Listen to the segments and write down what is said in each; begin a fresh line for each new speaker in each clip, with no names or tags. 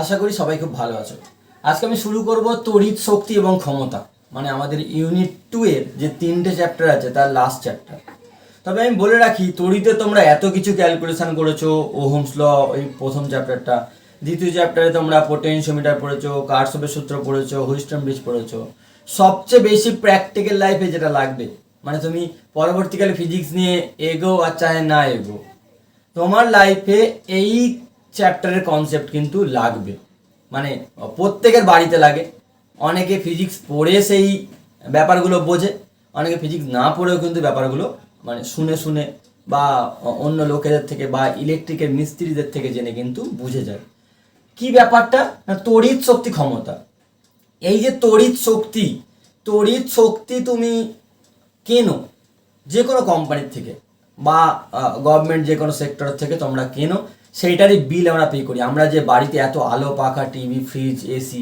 আশা করি সবাই খুব ভালো আছো। আজকে আমি শুরু করব তড়িৎ শক্তি এবং ক্ষমতা, মানে আমাদের ইউনিট 2 এর যে 3টে চ্যাপ্টার আছে তার লাস্ট চ্যাপ্টার। তবে আমি বলে রাখি, তড়িতে তোমরা এত কিছু ক্যালকুলেশন করেছো, ওহমস ল এই প্রথম চ্যাপ্টারটা, দ্বিতীয় চ্যাপ্টারে তোমরা পোটেনশিওমিটার পড়েছো, কার্শফের সূত্র পড়েছো, হুইস্টন ব্রিজ পড়েছো। সবচেয়ে বেশি প্র্যাকটিক্যাল লাইফে যেটা লাগবে, মানে তুমি পরবর্তীকালে ফিজিক্স নিয়ে এগো আর চাহে না এগো, তোমার লাইফে এই চ্যাপ্টারের কনসেপ্ট কিন্তু লাগবে। মানে প্রত্যেকের বাড়িতে লাগে। অনেকে ফিজিক্স পড়ে সেই ব্যাপারগুলো বোঝে, অনেকে ফিজিক্স না পড়েও কিন্তু ব্যাপারগুলো মানে শুনে শুনে বা অন্য লোকেদের থেকে বা ইলেকট্রিকের মিস্ত্রিদের থেকে জেনে কিন্তু বুঝে যায়। কি ব্যাপারটা না, তড়িৎ শক্তি ক্ষমতা। এই যে তড়িৎ শক্তি তুমি কেনো যে কোনো কোম্পানির থেকে বা গভর্নমেন্ট যে কোনো সেক্টর থেকে তোমরা কেনো, সেইটারই বিল আমরা পে করি। আমরা যে বাড়িতে এত আলো পাখা টিভি ফ্রিজ এসি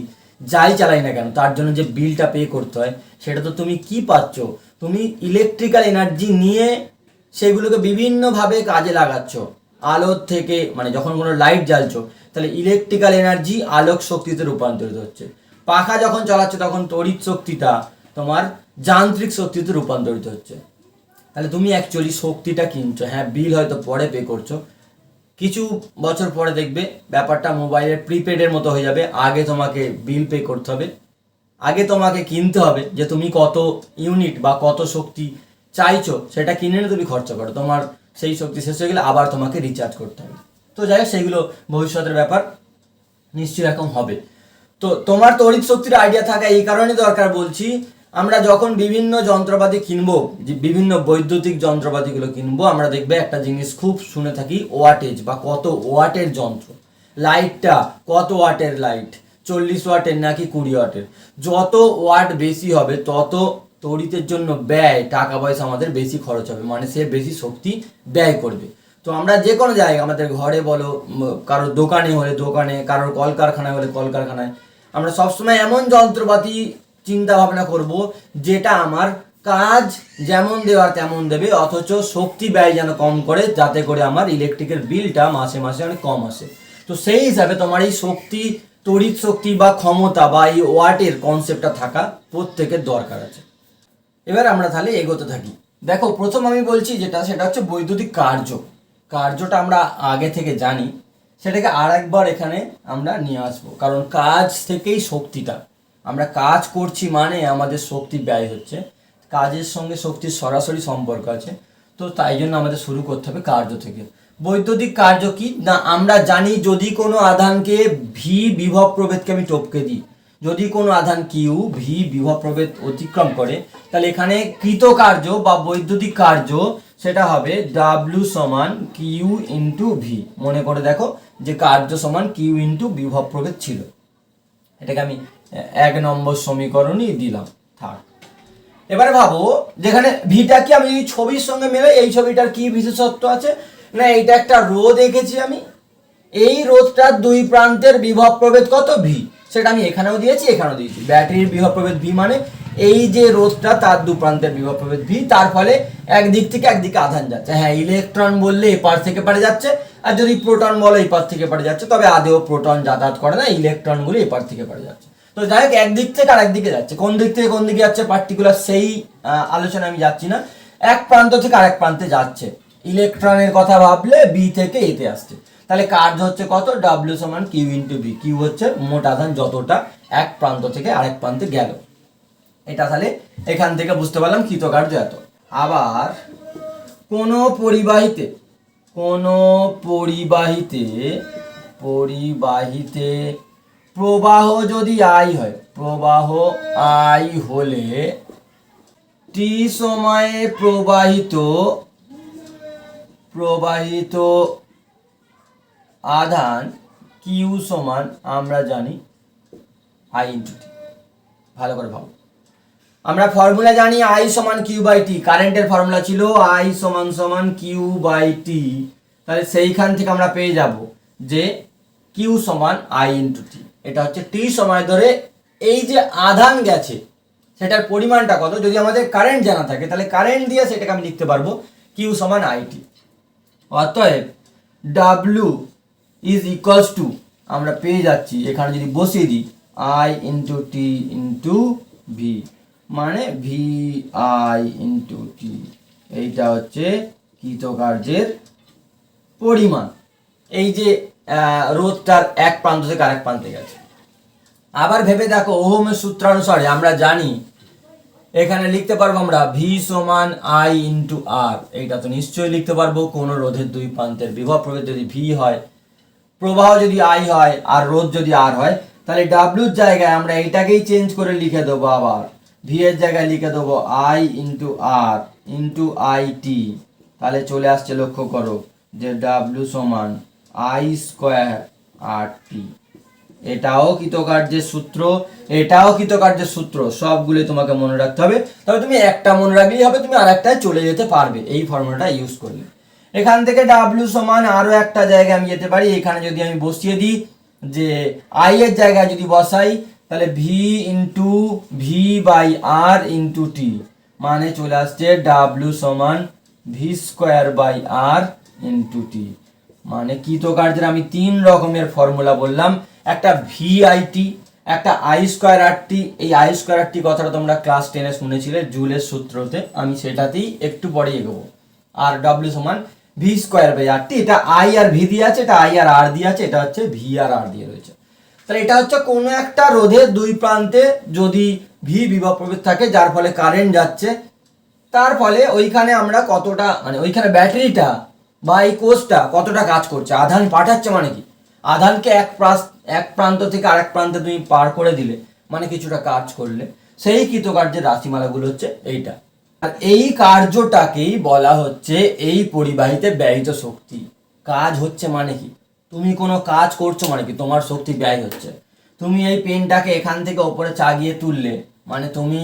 যাই চালাই না কেন, তার জন্য যে বিলটা পে করতে হয়, সেটা তো তুমি কি পাচ্ছ? তুমি ইলেকট্রিক্যাল এনার্জি নিয়ে সেগুলোকে বিভিন্নভাবে কাজে লাগাচ্ছ। আলোর থেকে, মানে যখন কোনো লাইট জ্বালছো তাহলে ইলেকট্রিক্যাল এনার্জি আলোক শক্তিতে রূপান্তরিত হচ্ছে। পাখা যখন চালাচ্ছ তখন তড়িৎ শক্তিটা তোমার যান্ত্রিক শক্তিতে রূপান্তরিত হচ্ছে। তাহলে তুমি অ্যাকচুয়ালি শক্তিটা কিনছো। হ্যাঁ, বিল হয়তো পরে পে করছো, কিছু বছর পরে দেখবে ব্যাপারটা মোবাইলের প্রিপেডের মতো হয়ে যাবে। আগে তোমাকে বিল পে করতে হবে, আগে তোমাকে কিনতে হবে যে তুমি কত ইউনিট বা কত শক্তি চাইছো, সেটা কিনে নিয়ে তুমি খরচা করো। তোমার সেই শক্তি শেষ হয়ে গেলে আবার তোমাকে রিচার্জ করতে হবে। তো যাই হোক, সেইগুলো ভবিষ্যতের ব্যাপার, নিশ্চয়ই এরকম হবে। তো তোমার তড়িৎ শক্তির আইডিয়া থাকা এই কারণে দরকার বলছি, আমরা যখন বিভিন্ন যন্ত্রপাতি কিনবো, যে বিভিন্ন বৈদ্যুতিক যন্ত্রপাতিগুলো কিনবো, আমরা দেখবে একটা জিনিস খুব শুনে থাকি, ওয়াটেজ বা কত ওয়াটের যন্ত্র। লাইটটা কত ওয়াটের লাইট, 40 ওয়াটের নাকি 20 ওয়াটের। যত ওয়াট বেশি হবে তত তড়িতের জন্য ব্যয়, টাকা পয়সা আমাদের বেশি খরচ হবে, মানে সে বেশি শক্তি ব্যয় করবে। তো আমরা যে কোনো জায়গায়, আমাদের ঘরে বলো, কারোর দোকানে হলে দোকানে, কারোর কলকারখানায় হলে কলকারখানায়, আমরা সবসময় এমন যন্ত্রপাতি চিন্তা ভাবনা করব যেটা আমার কাজ যেমন দেওয়ার তেমন দেবে, অথচ শক্তি ব্যয় যেন কম করে, যাতে করে আমার ইলেকট্রিকের বিলটা মাসে মাসে অনেক কম আসে। তো সেই হিসাবে তোমার এই শক্তি, তড়িৎ শক্তি বা ক্ষমতা বা এই ওয়াটের কনসেপ্টটা থাকা প্রত্যেকের দরকার আছে। এবার আমরা তাহলে এগোতে থাকি। দেখো, প্রথম আমি বলছি যেটা, সেটা হচ্ছে বৈদ্যুতিক কার্যটা আমরা আগে থেকে জানি, সেটাকে আর একবার এখানে আমরা নিয়ে আসবো। কারণ কাজ থেকেই শক্তিটা, আমরা কাজ করছি মানে আমাদের শক্তি ব্যয় হচ্ছে, কাজের সঙ্গে শক্তির সরাসরি সম্পর্ক আছে। তো তাই জন্য আমাদের শুরু করতে হবে কার্য থেকে। বৈদ্যুতিক কার্য কি না, আমরা জানি যদি কোনো আধানকে ভি বিভব প্রভেদকে আমি টপকে দিই, যদি কোনো আধান কিউ ভি বিভব প্রভেদ অতিক্রম করে, তাহলে এখানে কৃতকার্য বা বৈদ্যুতিক কার্য সেটা হবে ডাব্লিউ সমান কিউ ইন্টু ভি। মনে করে দেখো যে কার্য সমান কিউ ইন্টু বিভব প্রভেদ ছিল। এটাকে আমি 1 নম্বর সমীকরণই দিলাম, থাক। এবারে ভাবো, যেখানে ভিটা কি আমি যদি ছবির সঙ্গে মেলে, এই ছবিটার কি বিশেষত্ব আছে না, এইটা একটা রোদ এঁকেছি আমি, এই রোদটার দুই প্রান্তের বিভব প্রভেদ কত? ভি। সেটা আমি এখানেও দিয়েছি, এখানেও দিয়েছি। ব্যাটারির বিভব প্রভেদ ভি, মানে এই যে রোদটা তার দু প্রান্তের বিভব প্রভেদ ভি, তার ফলে একদিক থেকে একদিকে আধান যাচ্ছে। হ্যাঁ, ইলেকট্রন বললে এপার থেকে পারে যাচ্ছে, আর যদি প্রোটন বলে এপার থেকে পারে যাচ্ছে, তবে আদেও প্রোটন যাতায়াত করে না, ইলেকট্রনগুলো এপার থেকে পারে যাচ্ছে। তো যাই হোক, একদিক থেকে আর একদিকে যাচ্ছে। কোন দিক থেকে কোন দিকে যাচ্ছে পার্টিকুলার সেই আলোচনা আমি যাচ্ছি না, এক প্রান্ত থেকে আরেক প্রান্তে যাচ্ছে। ইলেকট্রনের কথা ভাবলে বি থেকে এতে আসছে। তাহলে কার্য হচ্ছে কত? ডাব্লিউ সমান কিউ ইন্টু বি। কিউ হচ্ছে মোট আধান যতটা এক প্রান্ত থেকে আরেক প্রান্তে গেল। এটা তাহলে এখান থেকে বুঝতে পারলাম কৃতকার্য এত। আবার কোনো পরিবাহিতে প্রবাহ যদি আই হয়, প্রবাহ আই হলে টি সময়ে প্রবাহিত আধান কিউ সমান আমরা জানি আই ইন্টু টি। ভালো করে ভাবো, আমরা ফর্মুলা জানি আই সমান কিউ বাই টি। কারেন্টের ফর্মুলা ছিল আই সমান সমান কিউ বাই টি। তাহলে সেইখান থেকে আমরা পেয়ে যাব যে কিউ সমান আই ইন্টু টি। এটা হচ্ছে টি সময় ধরে এই যে আধান গেছে সেটার পরিমাণটা কত। যদি আমাদের কারেন্ট জানা থাকে তাহলে কারেন্ট দিয়ে সেটাকে আমি লিখতে পারবো কিউ সমান আই টি। অতএব ডাব্লিউ ইজ ইকুয়ালস টু আমরা পেয়ে যাচ্ছি, এখানে যদি বসিয়ে দিই I into T into V, মানে ভি আই ইন্টু টি, এইটা হচ্ছে কৃতকার্যের পরিমাণ। এই যে রোধটার এক প্রান্ত থেকে আরেক প্রান্তে গেছে। আবার ভেবে দেখো, ওহমের সূত্রানুসারে আমরা জানি এখানে লিখতে পারবো আমরা ভি সমান আই ইন্টু আর, এইটা তো নিশ্চয়ই লিখতে পারবো। কোনো রোধের দুই প্রান্তের বিভব প্রভেদ যদি ভি হয়, প্রবাহ যদি আই হয়, আর রোধ যদি আর হয়, তাহলে ডাব্লিউর জায়গায় আমরা এইটাকেই চেঞ্জ করে লিখে দেবো, আবার ভি এর জায়গায় লিখে দেবো I into R into I T. তাহলে চলে আসছে, লক্ষ্য করো যে ডাব্লিউ সমান আই স্কোয়ার আর টি। এটাও কৃতকার্যের সূত্র, এটাও কৃতকার্যের সূত্র, সবগুলো তোমাকে মনে রাখতে হবে। তবে তুমি একটা মনে রাখলেই হবে, তুমি আর একটায় চলে যেতে পারবে এই ফর্মুলাটা ইউজ করলে। এখান থেকে ডাব্লিউ সমান আরও একটা জায়গায় আমি যেতে পারি। এখানে যদি আমি বসিয়ে দিই যে আই এর জায়গায় যদি বসাই, তাহলে V into V by R into T, মানে চলে আসছে ডাব্লিউ সমান V square by R into T. মানে কৃতকার্যের আমি তিন রকমের ফর্মুলা বললাম, একটা ভিআইটি, একটা আই স্কোয়ার আর টি। এই আই স্কোয়ার আর টি কথাটা তোমরা ক্লাস 10-এ শুনেছিলে জুলের সূত্রতে, আমি সেটাতেই একটু পরে এগোবো। আর ডাব্লিউ সমান ভি স্কোয়ার বাই আর টি, এটা আই আর ভি দিয়ে আছে, এটা আই আর আর দিয়ে আছে, এটা হচ্ছে ভি আর আর দিয়ে রয়েছে। তাহলে এটা হচ্ছে কোনো একটা রোধের দুই প্রান্তে যদি ভি বিভব প্রভেদ থাকে, যার ফলে কারেন্ট যাচ্ছে, তার ফলে ওইখানে আমরা কতটা, মানে ওইখানে ব্যাটারিটা বা এই কোষটা কতটা কাজ করছে, আধান পাঠাচ্ছে। মানে কি, আধানকে এক প্রান্ত থেকে আরেক প্রান্তে তুমি পার করে দিলে, মানে কিছুটা কাজ করলে, সেই কৃতকার্যের রাশিমালাগুলো হচ্ছে এইটা। আর এই কার্যটাকেই বলা হচ্ছে এই পরিবাহিতে ব্যয়িত শক্তি। কাজ হচ্ছে মানে কি, তুমি কোনো কাজ করছো মানে কি, তোমার শক্তি ব্যয় হচ্ছে। তুমি এই পেনটাকে এখান থেকে ওপরে চাগিয়ে তুললে, মানে তুমি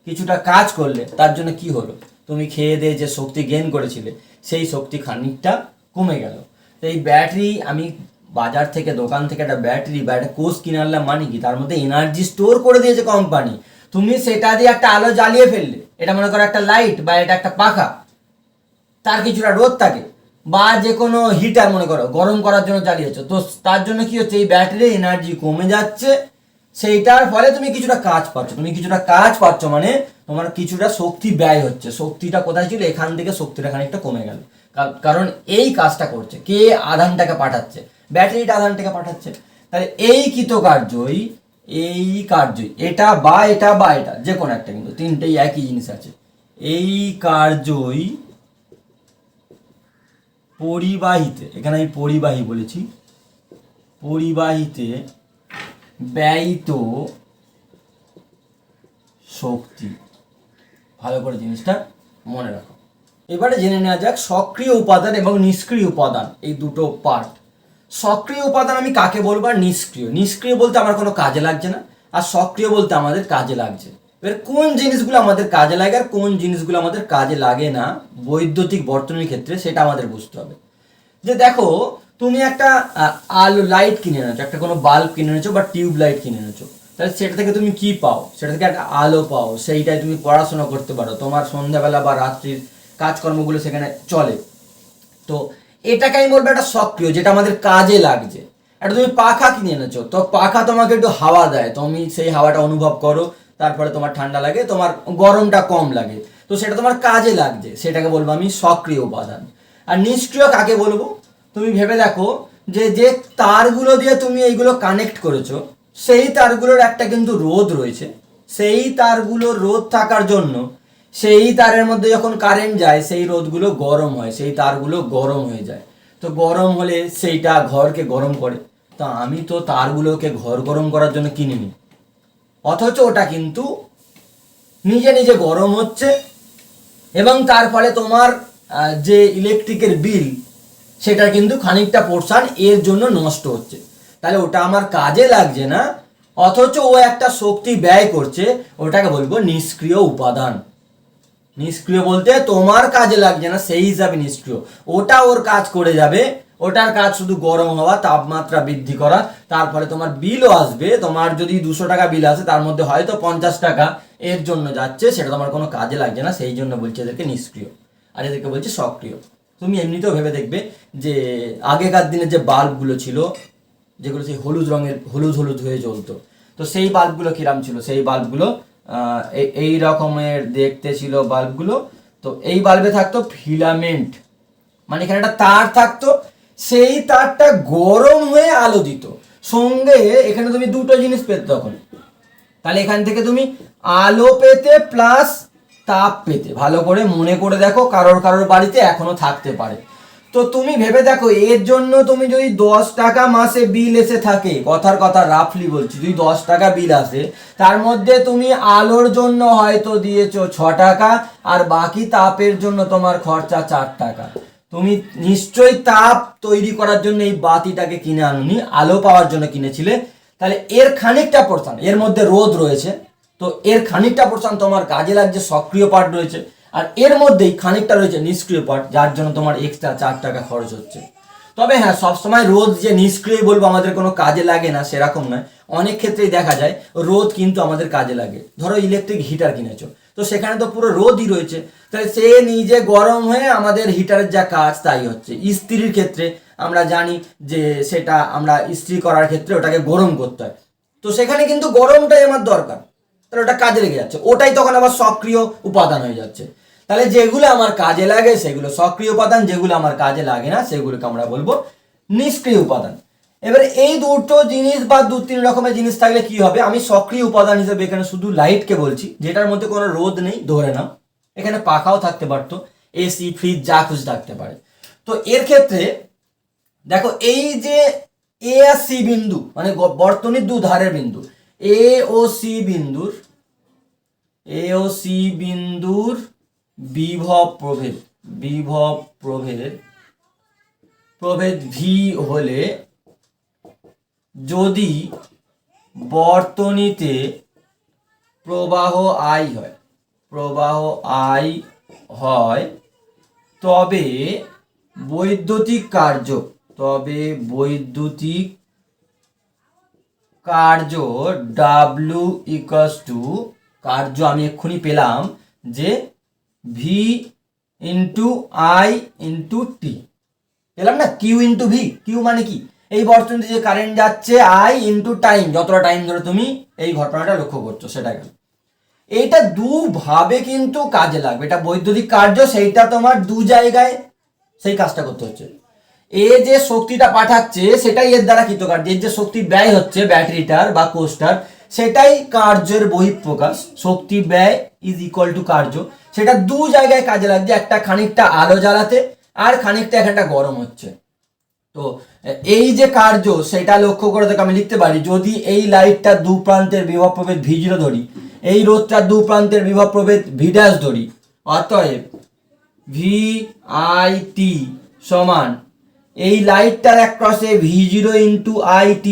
কিছুটা কাজ করলে, তার জন্য কি হলো, তুমি খেয়ে দিয়ে যে শক্তি গেইন করেছিলে, সেই শক্তি খানিকটা কমে গেল। তো এই ব্যাটারি, আমি বাজার থেকে, দোকান থেকে একটা ব্যাটারি বা একটা কোষ কিনে আনলাম, মানে কি, তার মধ্যে এনার্জি স্টোর করে দিয়েছে কোম্পানি। তুমি সেটা দিয়ে একটা আলো জ্বালিয়ে ফেললে, এটা মনে করো একটা লাইট বা এটা একটা পাখা, তার কিছুটা রোদ থাকে, বা যে কোনো হিটার মনে করো গরম করার জন্য জ্বালিয়েছো, তো তার জন্য কি হচ্ছে, এই ব্যাটারির এনার্জি কমে যাচ্ছে। সেইটার ফলে তুমি কিছুটা কাজ পাচ্ছ, তুমি কিছুটা কাজ পাচ্ছ, মানে তোমার কিছুটা শক্তি ব্যয় হচ্ছে। শক্তিটা কোথায় ছিল, এখান থেকে শক্তিটা খানিকটা কমে গেল, কারণ এই কাজটা করছে কে, আধানটাকে পাঠাচ্ছে, ব্যাটারিটা আধানটাকে পাঠাচ্ছে। তাহলে এই কৃতকার্যই, এই কার্যই, এটা বা এটা বা এটা, যে কোনো একটা, কিন্তু তিনটেই একই জিনিস আছে। এই কার্যই পরিবাহিতে, এখানে আমি পরিবাহী বলেছি, পরিবাহিতে ব্যয়িত শক্তি। ভালো করে জিনিসটা মনে রাখো। এবারে জেনে নেওয়া যাক সক্রিয় উপাদান এবং নিষ্ক্রিয় উপাদান, এই দুটো পার্ট। সক্রিয় উপাদান আমি কাকে বলবো, আর নিষ্ক্রিয়। নিষ্ক্রিয় বলতে আমার কোনো কাজে লাগছে না, আর সক্রিয় বলতে আমাদের কাজে লাগছে। এবার কোন জিনিসগুলো আমাদের কাজে লাগে আর কোন জিনিসগুলো আমাদের কাজে লাগে না বৈদ্যুতিক বর্তনীর ক্ষেত্রে, সেটা আমাদের বুঝতে হবে। যে দেখো, তুমি একটা আলো লাইট কিনে এনেছো, একটা কোনো বাল্ব কিনে এনেছো বা টিউব লাইট কিনে এনেছো, তাহলে সেটা থেকে তুমি কি পাও, সেটা থেকে একটা আলো পাও, সেইটাই তুমি পড়াশোনা করতে পারো, তোমার সন্ধ্যাবেলা বা রাত্রির কাজকর্মগুলো সেখানে চলে। তো এটাকে আমি বলবো একটা সক্রিয়, যেটা আমাদের কাজে লাগছে। একটা তুমি পাখা কিনে এনেছো, তো পাখা তোমাকে একটু হাওয়া দেয়, তুমি সেই হাওয়াটা অনুভব করো, তারপরে তোমার ঠান্ডা লাগে, তোমার গরমটা কম লাগে, তো সেটা তোমার কাজে লাগছে, সেটাকে বলবো আমি সক্রিয় উপাদান। আর নিষ্ক্রিয় কাকে বলবো, তুমি ভেবে দেখো যে যে তারগুলো দিয়ে তুমি এইগুলো কানেক্ট করেছো, সেই তারগুলোর একটা কিন্তু রোধ রয়েছে। সেই তারগুলোর রোধ থাকার জন্য সেই তারের মধ্যে যখন কারেন্ট যায়, সেই রোধগুলো গরম হয়, সেই তারগুলো গরম হয়ে যায়। তো গরম হলে সেইটা ঘরকে গরম করে। তো আমি তো তারগুলোকে ঘর গরম করার জন্য কিনিনি, অথচ ওটা কিন্তু নিজে নিজে গরম হচ্ছে, এবং তার ফলে তোমার যে ইলেকট্রিকের বিল, সেটা কিন্তু খানিকটা পোর্শন এর জন্য নষ্ট হচ্ছে। তাহলে ওটা আমার কাজে লাগছে না, অথচ ও একটা শক্তি ব্যয় করছে, ওটাকে বলবো নিষ্ক্রিয় উপাদান। নিষ্ক্রিয় বলতে তোমার কাজে লাগছে না, সেই হিসাবে নিষ্ক্রিয়। ওটা ওর কাজ করে যাবে, ওটার কাজ শুধু গরম হওয়া, তাপমাত্রা বৃদ্ধি করা, তার ফলে তোমার বিলও আসবে। তোমার যদি 200 টাকা বিল আসে, তার মধ্যে হয়তো 50 টাকা এর জন্য যাচ্ছে, সেটা তোমার কোনো কাজে লাগছে না, সেই জন্য বলছে এদেরকে নিষ্ক্রিয়, আর এদেরকে বলছে সক্রিয়। তুমি এমনিতেও ভেবে দেখবে যে আগেকার দিনে যে বাল্বগুলো ছিল, যেগুলো সেই হলুদ রঙের হলুদ হলুদ হয়ে জ্বলতো। তো সেই বাল্বগুলো কিরাম ছিল, সেই বাল্বগুলো এই রকমের দেখতে ছিল বাল্বগুলো। তো এই বাল্বে থাকতো ফিলামেন্ট, মানে এখানে একটা তার থাকতো, সেই তারটা গরম হয়ে আলো দিত। সঙ্গে এখানে তুমি দুটো জিনিস পেতে তখন, তাহলে এখান থেকে তুমি আলো পেতে প্লাস তাপ পেতে। ভালো করে মনে করে দেখো, কারোর কারোর বাড়িতে এখনো থাকতে পারে। তো তুমি ভেবে দেখো, এর জন্য তুমি যদি 10 টাকা মাসে বিল এসে থাকে, কথার কথা রাফলি বলছি, যদি 10 টাকা বিল আসে, তার মধ্যে তুমি আলোর জন্য হয়তো দিয়েছো 6 টাকা, আর বাকি তাপের জন্য তোমার খরচা 4 টাকা। তুমি নিশ্চয়ই তাপ তৈরি করার জন্য এই বাতিটাকে কিনে আনুনি, আলো পাওয়ার জন্য কিনেছিলে। তাহলে এর খানিকটা পোর্শন, এর মধ্যে রোদ রয়েছে, তো এর খানিকটা পোর্শন তোমার কাজে লাগছে, সক্রিয় পার্ট রয়েছে, আর এর মধ্যেই খানিকটা রয়েছে নিষ্ক্রিয় পার্ট, যার জন্য তোমার এক্সট্রা 4 টাকা খরচ হচ্ছে। তবে হ্যাঁ, সবসময় রোদ যে নিষ্ক্রিয় বলবো আমাদের কোনো কাজে লাগে না সেরকম নয়, অনেক ক্ষেত্রেই দেখা যায় রোদ কিন্তু আমাদের কাজে লাগে। ধরো ইলেকট্রিক হিটার কিনেছো, তো সেখানে তো পুরো রোদই রয়েছে, তাহলে সে নিজে গরম হয়ে আমাদের হিটারের যা কাজ তাই হচ্ছে। ইস্ত্রির ক্ষেত্রে আমরা জানি যে সেটা আমরা ইস্ত্রি করার ক্ষেত্রে ওটাকে গরম করতে হয়, তো সেখানে কিন্তু গরমটাই আমার দরকার, তাহলে ওটা কাজে লেগে যাচ্ছে, ওটাই তখন আবার সক্রিয় উপাদান হয়ে যাচ্ছে। তাহলে যেগুলো আমার কাজে লাগে সেগুলো সক্রিয় উপাদান, যেগুলো আমার কাজে লাগে না সেগুলোকে আমরা বলবো নিষ্ক্রিয় উপাদান। এবারে এই দুটো জিনিস বা 2-3 রকমের জিনিস থাকলে কি হবে, আমি সক্রিয় উপাদান হিসেবে এখানে শুধু লাইটকে বলছি, যেটার মধ্যে কোনো রোদ নেই ধরে নাও, এখানে পাখাও থাকতে পারতো, এসি ফ্রিজ যা খুশি থাকতে পারে। তো এর ক্ষেত্রে দেখো, এই যে এ আর সি বিন্দু, মানে বর্তনীর দুধারের বিন্দু, এ ও সি বিন্দুর বিভব প্রভেদ ভি হলে, যদি বর্তনীতে প্রবাহ আই হয়, তবে বৈদ্যুতিক কার্য ডাব্লিউ ইকুয়ালস টু, কার্য আমি এক্ষুনি পেলাম যে V into I into T, পেলাম না, কিউ ইন্টু ভি। কিউ মানে কি, এই বর্তনীতে যে কারেন্ট যাচ্ছে, আই ইন্টু টাইম, যতটা টাইম ধরে তুমি এই ঘটনাটা লক্ষ্য করছো সেটা। এইটা দুভাবে কিন্তু কাজে লাগবে, এটা বৈদ্যুতিক কার্য, সেইটা তোমার দু জায়গায় সেই কাজটা করতে হচ্ছে। এ যে শক্তিটা পাঠাচ্ছে সেটাই এর দ্বারা কৃতকার্য, এর যে শক্তি ব্যয় হচ্ছে ব্যাটারিটার বা কোষটার, সেটাই কার্যের বহিঃপ্রকাশ। শক্তি ব্যয় ইজ ইকুয়াল টু কার্য, সেটা দু জায়গায় কাজে লাগছে, একটা খানিকটা আলো জ্বালাতে, আর খানিকটা এখানটা গরম হচ্ছে। তো এই যে কার্য সেটা লক্ষ্য করে দেখো, আমি লিখতে পারি, যদি এই লাইটটা দু প্রান্তের বিভব প্রভেদ V0 ধরি, এই রোধটার দু প্রান্তের বিভব প্রভেদ V' ধরি, অতএব VIT সমান এই লাইটটার অ্যাক্রসে V0 ইন্টু IT,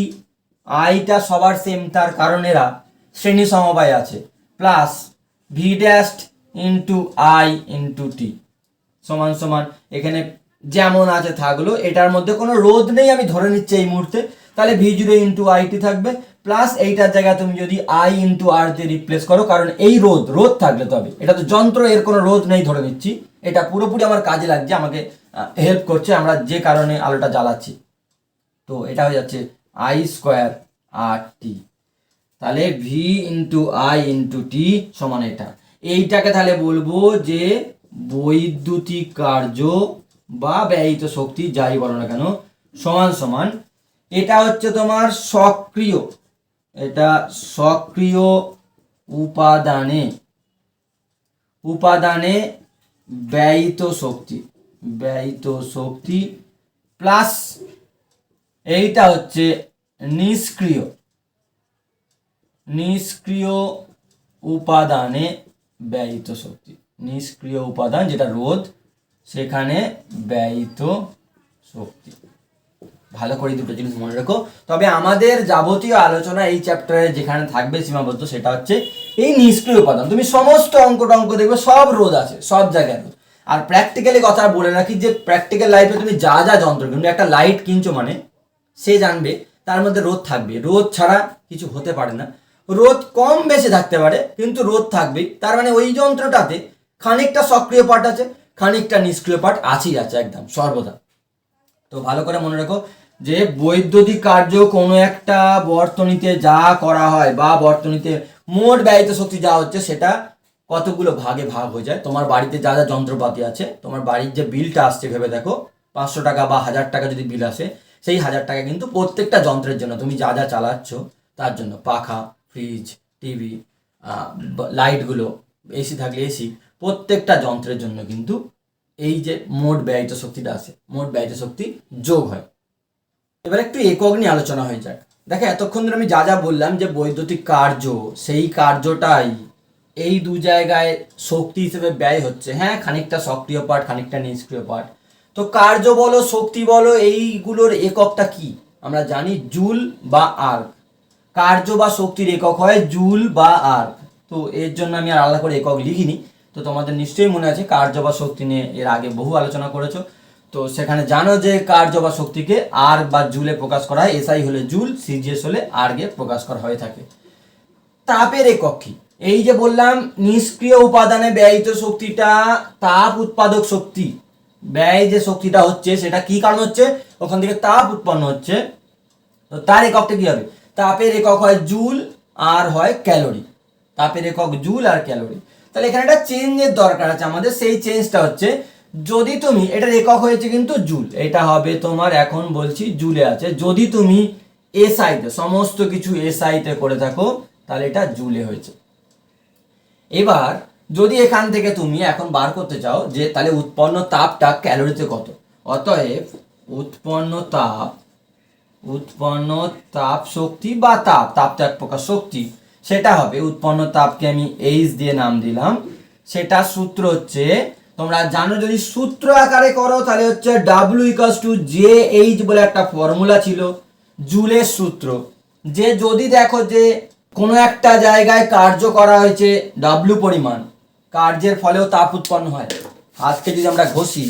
আইটা সবার সেম, তার কারণ এরা শ্রেণী সমবায় আছে, plus V' into I into T সমান সমান, এখানে যেমন আছে থাকলো, এটার মধ্যে কোনো রোধ নেই আমি ধরে নিচ্ছি এই মুহূর্তে, তাহলে V0 ইন্টু আইটি থাকবে, প্লাস এইটার জায়গায় তুমি যদি I ইন্টু আর দিয়ে রিপ্লেস করো, কারণ এই রোধ থাকলে, তবে এটা তো যন্ত্র, এর কোনো রোধ নেই ধরে নিচ্ছি, এটা পুরোপুরি আমার কাজে লাগছে, আমাকে হেল্প করছে, আমরা যে কারণে আলোটা জ্বালাচ্ছি। তো এটা হয়ে যাচ্ছে I স্কোয়ার আর টি, তাহলে V into I into T সমান এটা। এইটাকে তাহলে বলবো যে বৈদ্যুতিক কার্য বা ব্যয়িত শক্তি, যাই বলো না কেন, সমান সমান, এটা হচ্ছে তোমার সক্রিয়, এটা সক্রিয় উপাদানে ব্যয়িত শক্তি প্লাস এইটা হচ্ছে নিষ্ক্রিয় উপাদানে ব্যয়িত শক্তি, নিষ্ক্রিয় উপাদান যেটা রোধ, সেখানে ব্যয়িত শক্তি। ভালো করে দুটো জিনিস মনে রেখো। তবে আমাদের যাবতীয় আলোচনা এই চ্যাপ্টারে যেখানে থাকবে সীমাবদ্ধ, সেটা হচ্ছে এই নিষ্ক্রিয় উপাদান। তুমি সমস্ত অঙ্ক দেখবে সব রোধ আছে, সব জায়গায় রোধ। আর প্র্যাকটিক্যালি কথা বলে রাখি যে প্র্যাকটিক্যাল লাইফে তুমি যা যন্ত্র কিনবে, একটা লাইট কিনছো মানে সে জানবে তার মধ্যে রোধ থাকবে, রোধ ছাড়া কিছু হতে পারে না। রোধ কম বেশি থাকতে পারে, কিন্তু রোধ থাকবেই। তার মানে ওই যন্ত্রটাতে খানিকটা সক্রিয় পার্ট আছে, খানিকটা নিষ্ক্রিয় পার্ট আছে একদম সর্বদা। তো ভালো করে মনে রাখো, যে বৈদ্যুতিক কার্য কোনো একটা বর্তনীতে যা করা হয় বা বর্তনীতে মোট ব্যয়িত শক্তি যা হচ্ছে সেটা কতগুলো ভাগে ভাগ হয়ে যায়। তোমার বাড়িতে যা যা যন্ত্রপাতি আছে, তোমার বাড়ির যে বিলটা আসছে ভেবে দেখো, 500 টাকা বা 1000 টাকা যদি বিল আসে, সেই 1000 টাকা কিন্তু প্রত্যেকটা যন্ত্রের জন্য, তুমি যা যা চালাচ্ছ তার জন্য, পাখা, ফ্রিজ, টিভি, লাইটগুলো, এসি থাকলে এসি, প্রত্যেকটা যন্ত্রের জন্য কিন্তু এই যে মোট ব্যয়িত শক্তিটা আছে, মোট ব্যয়িত শক্তি যোগ হয়। এবার একটু একক নিয়ে আলোচনা হয়ে যাক। দেখো এতক্ষণ ধরে আমি যা যা বললাম যে বৈদ্যুতিক কার্য, সেই কার্যটাই এই দু জায়গায় শক্তি হিসেবে ব্যয় হচ্ছে। হ্যাঁ, খানিকটা সক্রিয় পার্ট, খানিকটা নিষ্ক্রিয় পার্ট। তো কার্য বলো, শক্তি বলো, এইগুলোর এককটা কি আমরা জানি, জুল বা আর্ক। কার্য বা শক্তির একক হয় জুল বা আর্ক। তো এর জন্য আমি আর আলাদা করে একক লিখিনি। তো তোমাদের নিশ্চয়ই মনে আছে কার্য বা শক্তি নিয়ে এর আগে বহু আলোচনা করেছো। তো সেখানে জানো যে কার্য বা শক্তিকে আর্ক বা জুলে প্রকাশ করা হয়। এসআই হলে জুল, সিজিএস হলে আর্কে প্রকাশ করা হয়ে থাকে। তাপের একক কি? এই যে বললাম নিষ্ক্রিয় উপাদানে ব্যয়িত শক্তিটা তাপ উৎপাদক শক্তি। ব্যয় যে শক্তিটা হচ্ছে সেটা কি কারণ হচ্ছে? ওখান থেকে তাপ উৎপন্ন হচ্ছে। তো তার এককটা কি হবে? তাপের একক হয় জুল আর হয় ক্যালোরি। তাপের একক জুল আর ক্যালোরি। তাহলে এখানে একটা চেঞ্জের দরকার আছে আমাদের। সেই চেঞ্জটা হচ্ছে, যদি তুমি, এটার একক হয়েছে কিন্তু জুল, এটা হবে তোমার, এখন বলছি জুলে আছে। যদি তুমি এসআইতে, সমস্ত কিছু এসআইতে করে থাকো, তাহলে এটা জুলে হয়েছে। এবার যদি এখান থেকে তুমি এখন বার করতে চাও যে তাহলে উৎপন্ন তাপটা ক্যালোরিতে কত, অতএব উৎপন্ন তাপ শক্তি বা তাপ তো এক প্রকার শক্তি, সেটা হবে, উৎপন্ন তাপকে আমি এইচ দিয়ে নাম দিলাম। সেটা সূত্র হচ্ছে, তোমরা জানো যদি সূত্র আকারে করো তাহলে হচ্ছে W equals to J H বলে একটা ফর্মুলা ছিল জুলের সূত্র। যে যদি দেখো যে কোনো একটা জায়গায় কার্য করা হয়েছে ডাব্লিউ পরিমাণ, কার্যের ফলেও তাপ উৎপন্ন হয়। হাতকে যদি আমরা ঘষি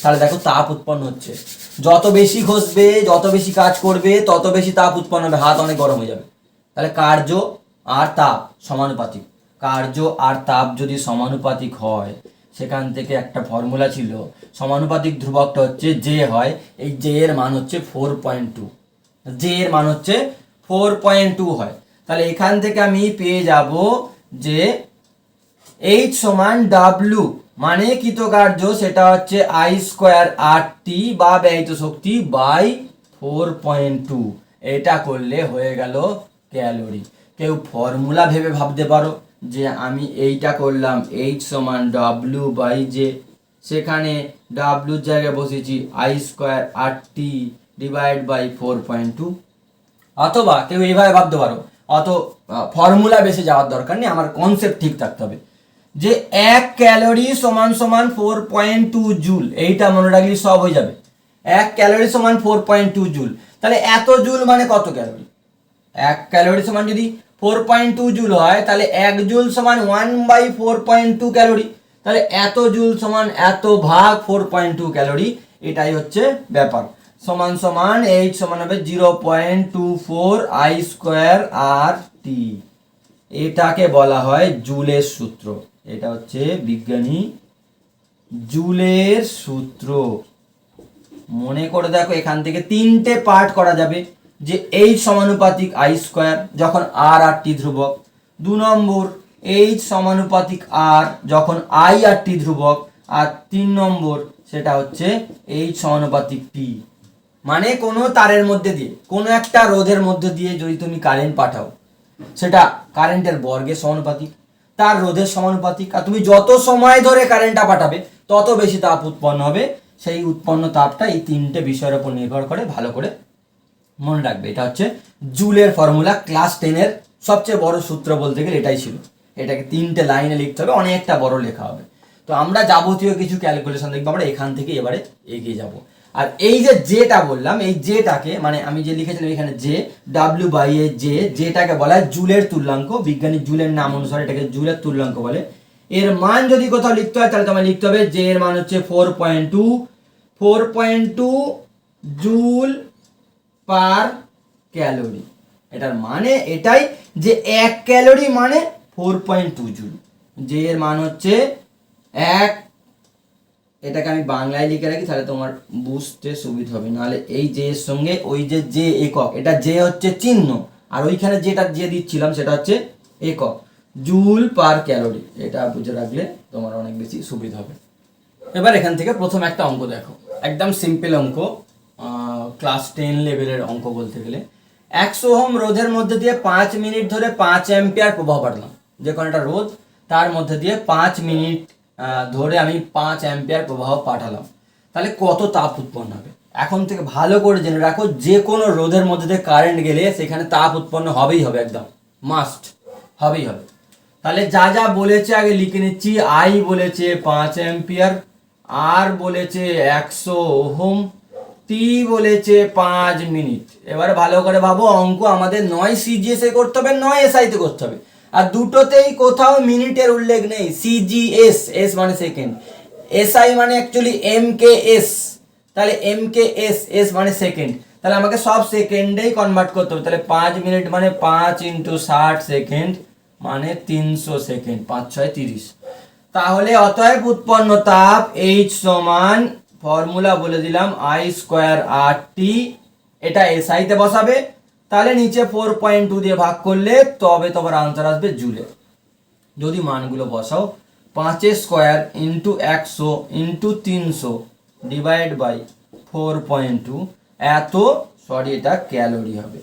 তাহলে দেখো তাপ উৎপন্ন হচ্ছে। যত বেশি ঘষবে, যত বেশি কাজ করবে, তত বেশি তাপ উৎপন্ন হবে, হাত অনেক গরম হয়ে যাবে। তাহলে কার্য আর তাপ সমানুপাতিক। কার্য আর তাপ যদি সমানুপাতিক হয়, সেখান থেকে একটা ফর্মুলা ছিল, সমানুপাতিক ধ্রুবকটা হচ্ছে জে হয়। এই জে এর মান হচ্ছে 4.2। জে এর মান হচ্ছে 4.2 হয়। তাহলে এখান থেকে আমি পেয়ে যাব যে এইচ সমান ডাব্লিউ মানে কৃতকার্য, সেটা হচ্ছে আই স্কোয়ার আর টি বা ব্যয়িত শক্তি বাই 4.2। এটা করলে হয়ে গেল ক্যালোরি। কেউ ফর্মুলা ভেবে ভাবতে পারো যে আমি এইটা করলাম এইচ সমান ডাব্লিউ বাই জে, সেখানে ডাব্লিউর জায়গায় বসেছি I square R T divide by 4.2। অথবা কেউ এইভাবে ভাবতে পারো, অত ফর্মুলা বেশি যাওয়ার দরকার নেই, আমার কনসেপ্ট ঠিক থাকতে হবে, যে 1 ক্যালোরি সমান সমান 4.2 জুল। এইটা মনে রাখলে সব হয়ে যাবে। 1 ক্যালোরি সমান 4.2 জুল। তাহলে এত জুল মানে কত ক্যালোরি? 1 ক্যালোরি সমান যদি 4.2 জুল হয়, তাহলে 1 জুল সমান 1/4.2 ক্যালোরি। তাহলে এত জুল সমান এত ভাগ 4.2 ক্যালোরি। এটাই হচ্ছে ব্যাপার। সমান সমান এইচ সমান হবে 0.24 আই স্কোয়ার আর টি। এটাকে বলা হয় জুলের সূত্র। এটা হচ্ছে বিজ্ঞানী জুলের সূত্র। মনে করে দেখো, এখান থেকে 3টে পার্ট করা যাবে, যে এইচ সমানুপাতিক আই স্কোয়ার যখন আর আর টি ধ্রুবক। 2 নম্বর, এইচ সমানুপাতিক আর যখন আই আর টি ধ্রুবক। আর 3 নম্বর, সেটা হচ্ছে এইচ সমানুপাতিক টি। মানে কোনো তারের মধ্যে দিয়ে, কোনো একটা রোধের মধ্যে দিয়ে যদি তুমি কারেন্ট পাঠাও, সেটা কারেন্টের বর্গের সমানুপাতিক, তার রোধের সমানুপাতিক। আর তুমি যত সময় ধরে কারেন্টটা পাঠাবে তত বেশি তাপ উৎপন্ন হবে। সেই উৎপন্ন তাপটা এই 3টে বিষয়ের উপর নির্ভর করে, ভালো করে মনে রাখবে। এটা হচ্ছে জুলের ফর্মুলা। ক্লাস 10-এর সবচেয়ে বড় সূত্র বলতে গেলে এটাই ছিল। এটাকে 3টে লাইনে লিখতে হবে, অনেকটা বড় লেখা হবে। তো আমরা যাবতীয় কিছু ক্যালকুলেশন দেখবো, আমরা এখান থেকে এবারে এগিয়ে যাব। আর এই যে জেটা বললাম, এই জেটাকে, মানে আমি যে লিখেছিলাম এখানে জে, ডাব্লিউ বাই এ জে, যেটাকে বলা হয় জুলের তুল্যাঙ্ক। বিজ্ঞানী জুলের নাম অনুসারে এটাকে জুলের তুল্যাঙ্ক বলে। এর মান যদি কোথাও লিখতে হয় তাহলে তোমায় লিখতে হবে জে এর মান হচ্ছে 4.2 জুল পার ক্যালোরি। এটার মানে এটাই যে 1 ক্যালোরি মানে 4.2 জুল। জে এর মান হচ্ছে 1 এটাকে আমি বাংলায় লিখে রাখি, তাহলে তোমার বুঝতে সুবিধা হবে। নাহলে এই যে এর সঙ্গে ওই যে একক, এটা যে হচ্ছে চিহ্ন, আর ওইখানে যেটা যে দিচ্ছিলাম সেটা হচ্ছে একক, জুল পার ক্যালোরি। এটা বুঝে রাখলে তোমার অনেক বেশি সুবিধা হবে। এবার এখান থেকে প্রথম একটা অঙ্ক দেখো, একদম সিম্পল অঙ্ক, ক্লাস 10 লেভেলের অঙ্ক বলতে গেলে। 100 ওহম রোধের মধ্যে দিয়ে 5 মিনিট ধরে 5 অ্যাম্পিয়ার প্রবাহ পাঠালাম। যে কোনো একটা রোধ, তার মধ্যে দিয়ে 5 মিনিট ধরে আমি 5 অ্যাম্পিয়ার প্রবাহ পাঠালাম, তাহলে কত তাপ উৎপন্ন হবে? এখন থেকে ভালো করে জেনে রাখো, যে কোনো রোধের মধ্যে দিয়ে কারেন্ট গেলে সেখানে তাপ উৎপন্ন হবেই হবে, একদম মাস্ট হবেই হবে। তাহলে যা যা বলেছে আগে লিখে নিচ্ছি। আই বলেছে 5 অ্যাম্পিয়ার, আর বলেছে 100 ওহম, টি বলেছে 5 মিনিট। এবার ভালো করে ভাবো, অঙ্ক আমাদের নয় সিজিএস এ করতে হবে, নয় এসআই তে করতে হবে, আর দুটোতেই কোথাও মিনিটের উল্লেখ নেই। সিজিএস, এস মানে সেকেন্ড, এসআই মানে অ্যাকচুয়ালি এমকেএস, তাহলে এমকেএস, এস মানে সেকেন্ড, তাহলে আমাকে সব সেকেন্ডেই কনভার্ট করতে হবে। তাহলে 5 মিনিট মানে 5 × 60 সেকেন্ড মানে 300 সেকেন্ড, 5 × 6 = 30। তাহলে অতএব উৎপন্ন তাপ H সমান, ফর্মুলা বলে দিলাম, I²RT। এটা এসআই তে বসাবে, তাহলে নিচে 4.2 দিয়ে ভাগ করলে তবে তোমার আনসার আসবে জুলে। যদি মানগুলো বসাও, 5 স্কোয়ার × 100 × 300 ডিভাইড বাই 4.2, এটা ক্যালোরি হবে,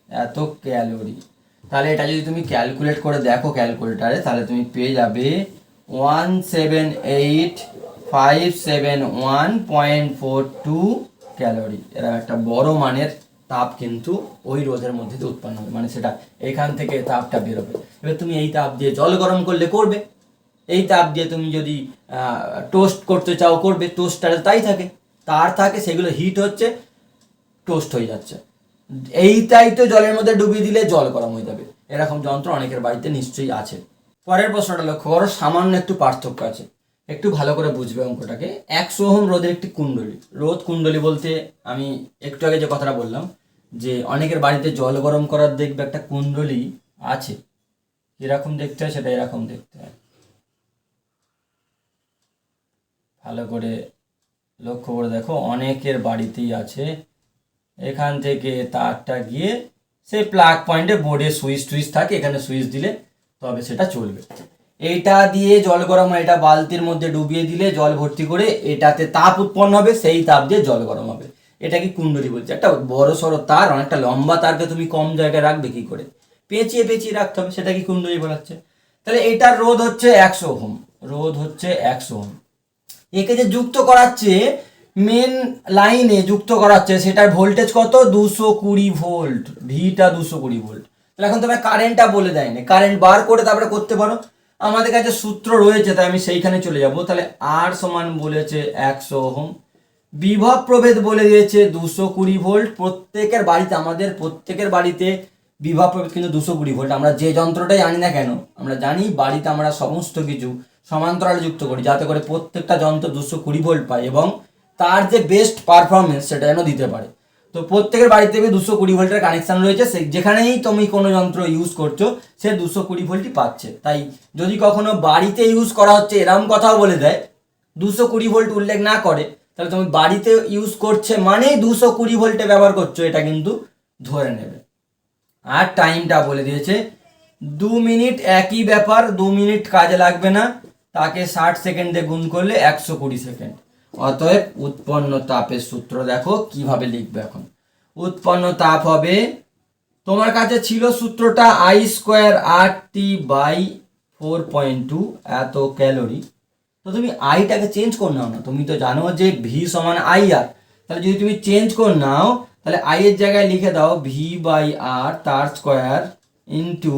এত ক্যালোরি। তাহলে এটা যদি তুমি ক্যালকুলেট করে দেখো ক্যালকুলেটারে, তাহলে তুমি পেয়ে যাবে 178,571.42 ক্যালোরি। এরা একটা বড় মানের তাপ কিন্তু ওই রোধের মধ্যে দিয়ে উৎপন্ন হবে, মানে সেটা এখান থেকে তাপটা বেরোবে। এবার তুমি এই তাপ দিয়ে জল গরম করলে করবে, এই তাপ দিয়ে তুমি যদি টোস্ট করতে চাও করবে, টোস্টারে তাই থাকে, তার থাকে, সেগুলো হিট হচ্ছে, টোস্ট হয়ে যাচ্ছে। এইটাই তো জলের মধ্যে ডুবিয়ে দিলে জল গরম হয়ে যাবে। এরকম যন্ত্র অনেকের বাড়িতে নিশ্চয়ই আছে। পরের প্রশ্নটা লক্ষ্য করো, সামান্য একটু পার্থক্য আছে, একটু ভালো করে বুঝবে অঙ্কটাকে। 100 ওহম রোধের একটি কুণ্ডলী, রোধ কুণ্ডলী বলতে আমি একটু আগে যে কথাটা বললাম, যে অনেকের বাড়িতে জল গরম করার দেখবে একটা কুণ্ডলী আছে, এরকম দেখতে হয়, সেটা এরকম দেখতে হয়। ভালো করে লক্ষ্য করে দেখো, অনেকের বাড়িতেই আছে। এখান থেকে তারটা গিয়ে সেই প্লাগ পয়েন্টে বোর্ডে সুইচ থাকে, এখানে সুইচ দিলে তবে সেটা চলবে। এইটা দিয়ে জল গরম হয়, এটা বালতির মধ্যে ডুবিয়ে দিলে জল ভর্তি করে এটাতে তাপ উৎপন্ন হবে, সেই তাপ দিয়ে জল গরম হবে। এটা কি কুণ্ডলী বলছে। একটা বড় সড়ো তার, অনেকটা লম্বা তারকে তুমি কম জায়গায় রাখবে কি করে, পেঁচিয়ে পেঁচিয়ে রাখতে হবে, সেটা কি কুণ্ডলী বলাচ্ছে। তাহলে এটার রোধ হচ্ছে 100 ওহম, রোধ হচ্ছে 100 ওহম। একে যে যুক্ত করাচ্ছে, মেন লাইনে যুক্ত করাচ্ছে, সেটার ভোল্টেজ কত, 220 ভোল্ট, ভিটা 220 ভোল্ট। তাহলে এখন তোমার কারেন্টটা বলে দেয়নি, কারেন্ট বার করে তারপরে করতে পারো। আমাদের কাছে সূত্র রয়েছে, তাই আমি সেইখানে চলে যাব। তাহলে আর সমান বলেছে 100 ওহম, বিভব প্রভেদ বলে দিয়েছে 220 ভোল্ট। প্রত্যেকের বাড়িতে, আমাদের প্রত্যেকের বাড়িতে বিভব প্রভেদ কিন্তু 220 ভোল্ট। আমরা যে যন্ত্রটাই আনি না কেন, আমরা জানি বাড়িতে আমরা সমস্ত কিছু সমান্তরালে যুক্ত করি, যাতে করে প্রত্যেকটা যন্ত্র 220 ভোল্ট পায় এবং তার যে বেস্ট পারফরমেন্স সেটা যেন দিতে পারে। তো প্রত্যেকের বাড়িতে 220 ভোল্টের কানেকশন রয়েছে, যেখানেই তুমি কোনো যন্ত্র ইউজ করছো সে 220 ভোল্টই পাচ্ছে। তাই যদি কখনো বাড়িতে ইউজ করা হচ্ছে এরকম কথাও বলে দেয়, 220 ভোল্ট উল্লেখ না করে, তাহলে তুমি বাড়িতে ইউজ করছে মানেই 220 ভোল্টে ব্যবহার করছো, এটা কিন্তু ধরে নেবে। আর টাইমটা বলে দিয়েছে 2 মিনিট, একই ব্যাপার, 2 মিনিট কাজে লাগবে না, তাকে 60 সেকেন্ডে গুণ করলে 120 সেকেন্ড। অতএব উৎপন্ন তাপের সূত্র দেখো কিভাবে লিখবে। এখন উৎপন্ন তাপ হবে, তোমার কাছে ছিল সূত্রটা I²RT/4.2 এত ক্যালোরি। তো তুমি আইটাকে চেঞ্জ করে নাও না, তুমি তো জানো যে ভি সমান IR। তাহলে যদি তুমি চেঞ্জ করে নাও, তাহলে আই এর জায়গায় লিখে দাও V/R তার square into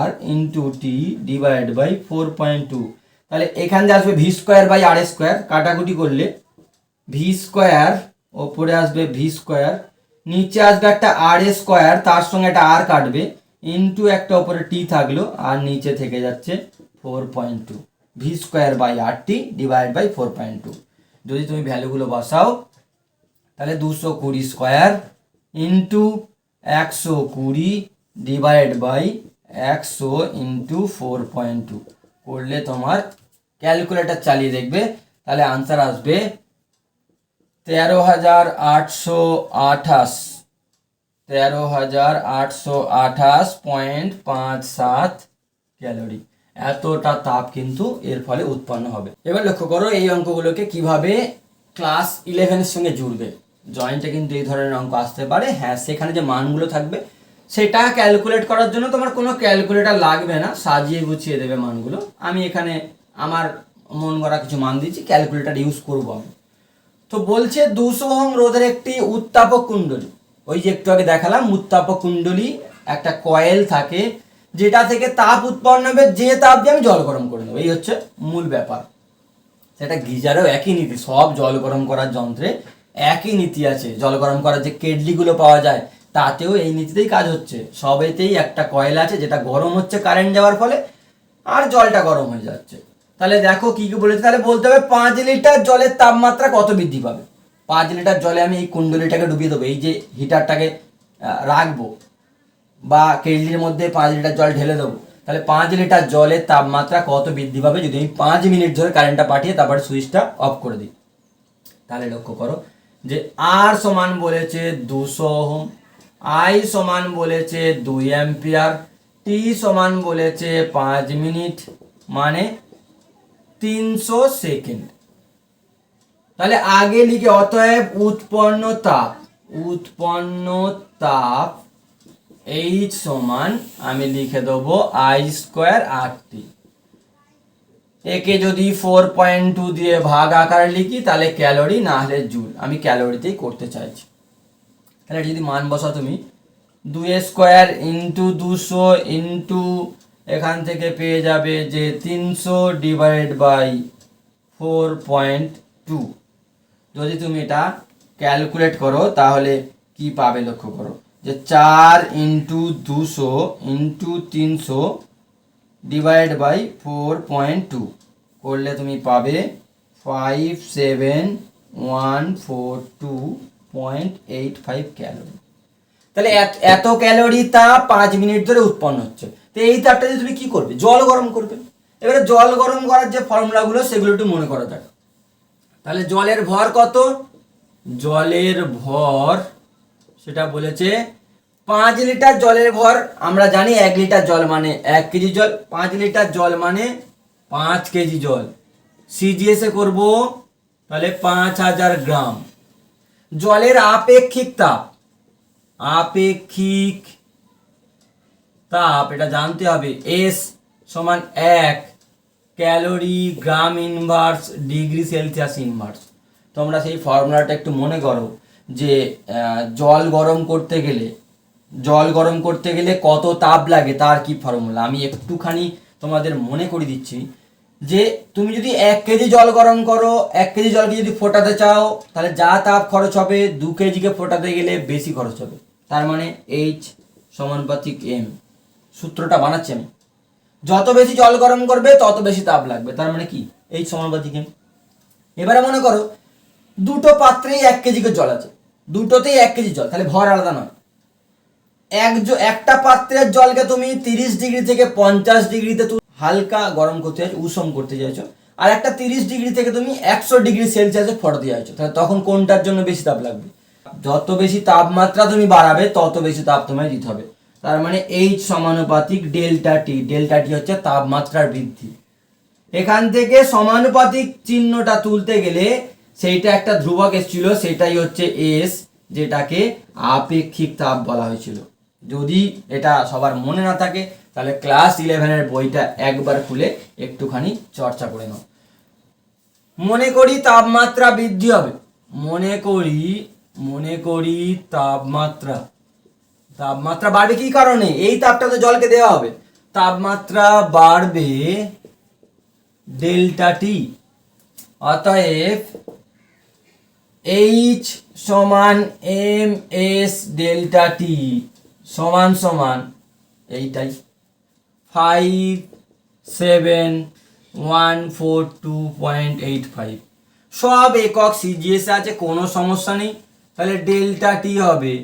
R into T divide by 4.2। তাহলে এখান দিয়ে আসবে V²/R², কাটাকুটি করলে V², ওপরে আসবে V², নিচে আসবে একটা R² তার সঙ্গে একটা R কাটবে, ইন্টু একটা ওপরে টি থাকলো, আর নিচে থেকে যাচ্ছে 4.2, V²/RT ডিভাইড বাই 4.2। যদি তুমি ভ্যালুগুলো বসাও, তাহলে 220 square into 120 divide by 100 into 4.2 করলে তোমার ক্যালকুলেটর চালিয়ে দেখবে, তাহলে আনসার আসবে 13,828, 13,828.57 ক্যালোরি। এতটা তাপ কিন্তু এর ফলে উৎপন্ন হবে। এবার লক্ষ্য করো এই অঙ্কগুলোকে কিভাবে ক্লাস 11-এর সঙ্গে জুড়বে। জয়েন্টে কিন্তু এই ধরনের অঙ্ক আসতে পারে, হ্যাঁ সেখানে যে মানগুলো থাকবে সেটা ক্যালকুলেট করার জন্য তোমার কোনো ক্যালকুলেটর লাগবে না, সাজিয়ে গুছিয়ে দেবে মানগুলো। আমি এখানে আমার মন গড়া কিছু মান দিচ্ছি, ক্যালকুলেটর ইউজ করবো আমি। তো বলছে 200 ওহম রোধের একটি উত্তাপক কুণ্ডলী, ওই যে একটু আগে দেখালাম উত্তাপক কুণ্ডলী, একটা কয়েল থাকে যেটা থেকে তাপ উৎপন্ন হবে, যে তাপ দিয়ে আমি জল গরম করে নেবো, এই হচ্ছে মূল ব্যাপার। সেটা গিজারেও একই নীতি, সব জল গরম করার যন্ত্রে একই নীতি আছে। জল গরম করার যে কেটলিগুলো পাওয়া যায় তাতেও এই নীতিতেই কাজ হচ্ছে। সবেতেই একটা কয়েল আছে যেটা গরম হচ্ছে কারেন্ট যাওয়ার ফলে, আর জলটা গরম হয়ে যাচ্ছে। তাহলে দেখো কি কি বলেছে, তাহলে বলতে হবে 5 লিটার জলের তাপমাত্রা কত বৃদ্ধি পাবে। 5 লিটার জলে আমি এই কুণ্ডলীটাকে ডুবিয়ে দেবো, এই যে হিটারটাকে রাখবো বা কেটলির মধ্যে 5 লিটার জল ঢেলে দেবো, তাহলে 5 লিটার জলের তাপমাত্রা কত বৃদ্ধি পাবে যদি আমি 5 মিনিট ধরে কারেন্টটা পাঠিয়ে তারপরে সুইচটা অফ করে দিই। তাহলে লক্ষ্য করো যে আর সমান বলেছে 200 ওহম, আই সমান বলেছে 2 অ্যাম্পিয়ার, টি সমান বলেছে 5 মিনিট, মানে 300 সেকেন্ড। তাহলে আগে লিখে অতএব উৎপন্ন তাপ H সমান আমি লিখে দেবো I² RT। একে যদি 4.2 দিয়ে ভাগ আকারে লিখি তাহলে ক্যালোরি, না হলে জুল। আমি ক্যালোরিতেই করতে চাইছি। তাহলে যদি মান বসাও তুমি 2² ইন্টু 200 ইন্টু এখান থেকে পেয়ে যাবে যে 300 ডিভাইড বাই 4.2। যদি তুমি এটা ক্যালকুলেট করো তাহলে কি পাবে লক্ষ্য করো যে 4 ইন্টু 200 ইন্টু 300 ডিভাইড বাই 4.2 করলে তুমি পাবে 57142.85 ক্যালোরি। তাহলে এত ক্যালোরি তাপ 5 মিনিট ধরে উৎপন্ন হচ্ছে। তো এই তাপটা দিয়ে তুমি কি করবে, জল গরম করবে। এবারে জল গরম করার যে ফর্মুলাগুলো সেগুলো একটু মনে করা যাক। তাহলে জলের ভর কত, জলের ভর সেটা বলেছে 5 লিটার জলের ভর আমরা জানি 1 লিটার জল মানে 1 কেজি জল, 5 লিটার জল মানে 5 কেজি জল। সিজিএস এ করবো তাহলে 5000 গ্রাম। জলের আপেক্ষিক তাপ এটা জানতে হবে, এস সমান 1 ক্যালোরি গ্রাম ইনভার্স ডিগ্রি সেলসিয়াস ইনভার্স। তোমরা সেই ফর্মুলাটা একটু মনে করো যে জল গরম করতে গেলে কত তাপ লাগে তার কি ফর্মুলা। আমি একটুখানি তোমাদের মনে করে দিচ্ছি যে তুমি যদি 1 কেজি জল গরম করো, 1 কেজি জলকে যদি ফোটাতে চাও তাহলে যা তাপ খরচ হবে 2 কেজিকে ফোটাতে গেলে বেশি খরচ হবে। তার মানে H সমানুপাতিক M। সূত্রটা বানাচ্ছি আমি, যত বেশি জল গরম করবে তত বেশি তাপ লাগবে, তার মানে কি H সমানুপাতিক M। এবারে মনে করো দুটো পাত্রেই 1 কেজি করে জল আছে, দুটোতেই 1 কেজি জল, তাহলে ভর আলাদা নয়। একটা পাত্রের জলকে তুমি 30 ডিগ্রি থেকে 50 ডিগ্রিতে হালকা গরম করতে চাইছো, উষ্ণ করতে চাইছো, আর একটা 30 ডিগ্রি থেকে তুমি 100 ডিগ্রি সেলসিয়াসে ফোটাতে চাইছো, তাহলে তখন কোনটার জন্য বেশি তাপ লাগবে। যত বেশি তাপমাত্রা তুমি বাড়াবে তত বেশি তাপ তোমায় দিতে হবে। তার মানে H সমানুপাতিক ডেল্টা টি হচ্ছে তাপমাত্রার বৃদ্ধি। এখান থেকে সমানুপাতিক চিহ্নটা তুলতে গেলে সেইটা একটা ধ্রুবক এসেছিল, সেটাই হচ্ছে এস, যেটাকে আপেক্ষিক তাপ বলা হয়েছিল। যদি এটা সবার মনে না থাকে তাহলে ক্লাস 11-এর বইটা একবার খুলে একটুখানি চর্চা করে নাও। মনে করি তাপমাত্রা বৃদ্ধি হবে, মনে করি তাপমাত্রা বাড়বে কি কারণে, এই তাপটা তো জলকে দেওয়া হবে, তাপমাত্রা বাড়বে ডেল্টা টি। অতএব H সমান এম এস ডেল্টা টি সমান এইটাই 57142.85। সব একক সিজিএস আছে, কোনো সমস্যা নেই। তাহলে ডেল্টা টি হবে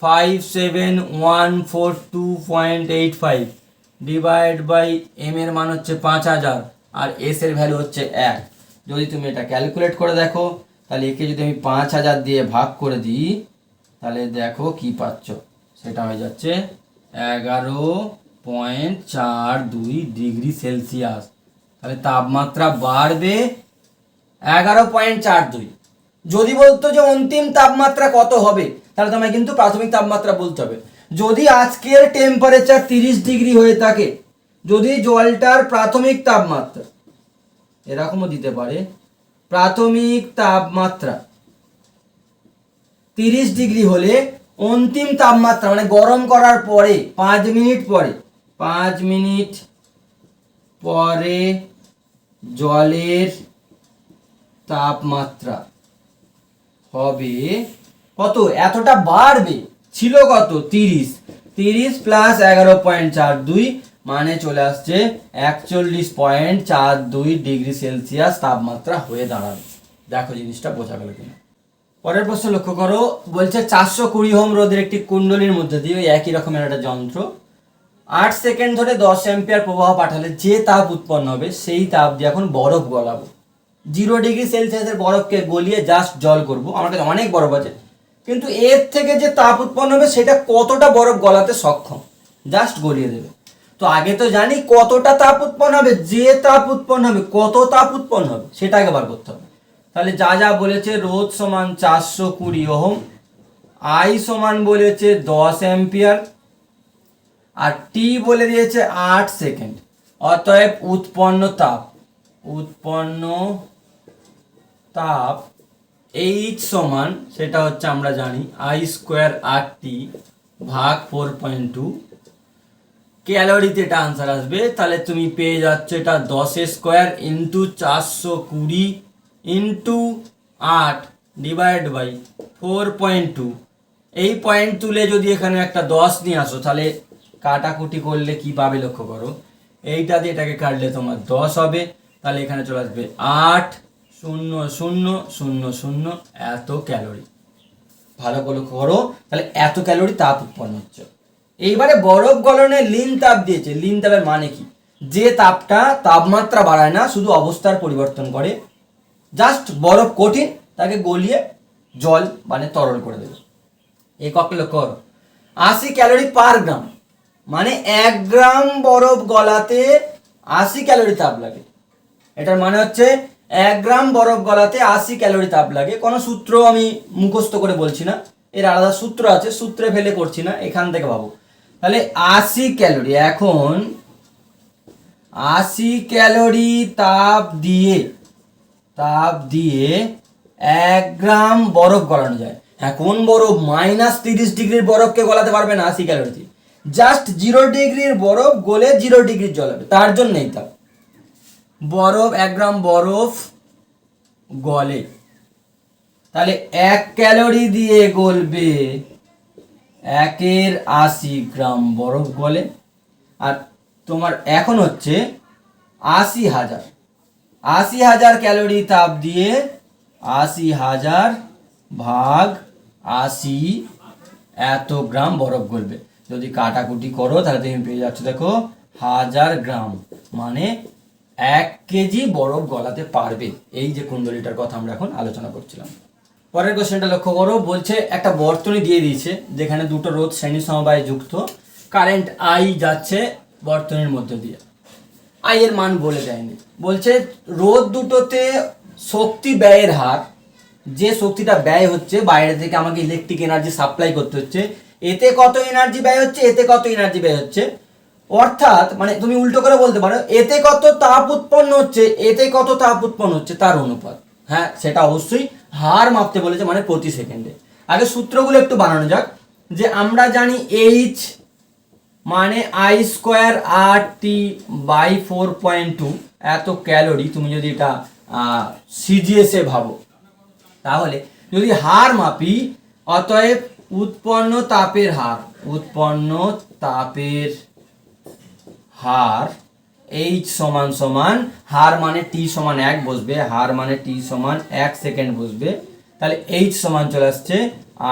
57142.85 ডিভাইড বাই এম এর মান হচ্ছে 5000 আর এস এর ভ্যালু হচ্ছে 1। যদি তুমি এটা ক্যালকুলেট করে দেখো তাহলে একে যদি আমি 5000 দিয়ে ভাগ করে দিই তাহলে দেখো কি পাচ্ছ, সেটা হয়ে যাচ্ছে 11.42 ডিগ্রি সেলসিয়াস। তাহলে তাপমাত্রা বাড়বে 11.42। যদি বলতো যে অন্তিম তাপমাত্রা কত হবে তাহলে তোমায় কিন্তু প্রাথমিক তাপমাত্রা বলতে হবে। যদি আজকের টেম্পারেচার 30 ডিগ্রি হয়ে থাকে, যদি জলটার প্রাথমিক তাপমাত্রা এরকমও দিতে পারে, প্রাথমিক তাপমাত্রা 30 ডিগ্রি হলে অন্তিম তাপমাত্রা মানে গরম করার পরে 5 মিনিট পরে 5 মিনিট পরে জলের তাপমাত্রা হবে কত, এতটা বাড়বে, ছিল কত 30 প্লাস 11.42 মানে চলে আসছে 41.42 ডিগ্রি সেলসিয়াস তাপমাত্রা হয়ে দাঁড়াবে। দেখো জিনিসটা বোঝা গেল কিনা। পরের প্রশ্ন লক্ষ্য করো, বলছে 420 ওহম রোধের একটি কুণ্ডলীর মধ্যে দিয়ে ওই একই রকমের একটা যন্ত্র 8 সেকেন্ড ধরে 10 অ্যাম্পিয়ার প্রবাহ পাঠালে যে তাপ উৎপন্ন হবে সেই তাপ দিয়ে এখন বরফ গলাবো। 0 ডিগ্রি সেলসিয়াসের বরফকে গলিয়ে জাস্ট জল করব। আমার কাছে অনেক বরফ আছে, কিন্তু এর থেকে যে তাপ উৎপন্ন হবে সেটা কতটা বরফ গলাতে সক্ষম, জাস্ট গলিয়ে দেবে। তো আগে তো জানি কতটা তাপ উৎপন্ন হবে, যে তাপ উৎপন্ন হবে কত তাপ উৎপন্ন হবে সেটা আগে বার করতে হবে। তাহলে যা যা বলেছে, রোধ সমান 420 ওহম, আই সমান বলেছে 10 অ্যাম্পিয়ার, আর টি বলে দিয়েছে 8 সেকেন্ড। অতএব উৎপন্ন তাপ এইচ সমান, সেটা হচ্ছে আমরা জানি আই স্কোয়ার আর টি ভাগ 4.2 ক্যালোরিতে এটা আনসার আসবে। তাহলে তুমি পেয়ে যাচ্ছ এটা 10 square into 420 into 8 divide by 4.2। এই পয়েন্ট তুলে যদি এখানে একটা 10 নিয়ে আসো তাহলে কাটাকুটি করলে কি পাবে লক্ষ্য করো, এইটা দিয়ে এটাকে কাটলে তোমার 10 হবে। তাহলে এখানে চলে আসবে 8,000,000 এত ক্যালোরি। ভালো করে লক্ষ্য করো, তাহলে এত ক্যালোরি তাপ উৎপন্ন হচ্ছে। এইবারে বরফ গলনে লিন তাপ দিয়েছে। লিন তাপের মানে কি, যে তাপটা তাপমাত্রা বাড়ায় না, শুধু অবস্থার পরিবর্তন করে। জাস্ট বরফ কঠিন, তাকে গলিয়ে জল মানে তরল করে দেবে। এককে লক্ষ্য করো, 80 ক্যালোরি পার গ্রাম, মানে 1 গ্রাম বরফ গলাতে 80 ক্যালোরি তাপ লাগে। এটার মানে হচ্ছে 1 গ্রাম বরফ গলাতে 80 ক্যালোরি তাপ লাগে। কোনো সূত্র আমি মুখস্থ করে বলছি না, এর আলাদা সূত্র আছে, সূত্রে ফেলে করছি না, এখান থেকে ভাবো। তাহলে 80 ক্যালোরি, এখন 80 ক্যালোরি তাপ দিয়ে 1 গ্রাম বরফ গলানো যায়। এখন বরফ -30 ডিগ্রির বরফকে গলাতে পারবে না 80 ক্যালোরিতে, জাস্ট 0 ডিগ্রির বরফ গলে 0 ডিগ্রির জল হবে, তার জন্যই তাপ। বরফ 1 গ্রাম বরফ গলে, তাহলে 1 ক্যালোরি দিয়ে গলবে 1 এর 80 গ্রাম বরফ গলে। আর তোমার এখন হচ্ছে 80,000 ক্যালোরি তাপ দিয়ে 80,000 ভাগ 80 এত গ্রাম বরফ গলবে। যদি কাটাকুটি করো তাহলে তুমি পেয়ে যাচ্ছ দেখো 1000 গ্রাম, মানে 1 কেজি বরফ গলাতে পারবে। এই যে কুণ্ডলীটার কথা আমরা এখন আলোচনা করছিলাম। পরের কোশ্চেনটা লক্ষ্য করো, বলছে একটা বর্তনী দিয়ে দিয়েছে যেখানে দুটো রোধ শ্রেণী সমবায়ে যুক্ত, কারেন্ট আই যাচ্ছে বর্তনীর মধ্যে দিয়ে। আই এর মান বলে দেয়নি, বলছে রোধ দুটোতে শক্তি ব্যয়ের হার, যে শক্তিটা ব্যয় হচ্ছে বাইরে থেকে আমাকে ইলেকট্রিক এনার্জি সাপ্লাই করতে হচ্ছে, এতে কত এনার্জি ব্যয় হচ্ছে, এতে কত এনার্জি ব্যয় হচ্ছে। অর্থাৎ মানে তুমি উল্টো করে বলতে পারো এতে কত তাপ উৎপন্ন হচ্ছে, এতে কত তাপ উৎপন্ন হচ্ছে, তার অনুপাত। হ্যাঁ, সেটা অবশ্যই হার মাপতে বলেছে, মানে প্রতি সেকেন্ডে। আগে সূত্রগুলো একটু বানানো যাক। যে আমরা জানি এইচ মানে I square R T by 4.2 এত ক্যালোরি। তুমি যদি এটা সিজিএসে ভাবো তাহলে যদি হার মাপি, অতএব উৎপন্ন তাপের হার এইচ সমান সমান, হার মানে টি সমান 1 বসবে, হার মানে টি সমান 1 সেকেন্ড বসবে। তাহলে এইচ সমান চলে আসছে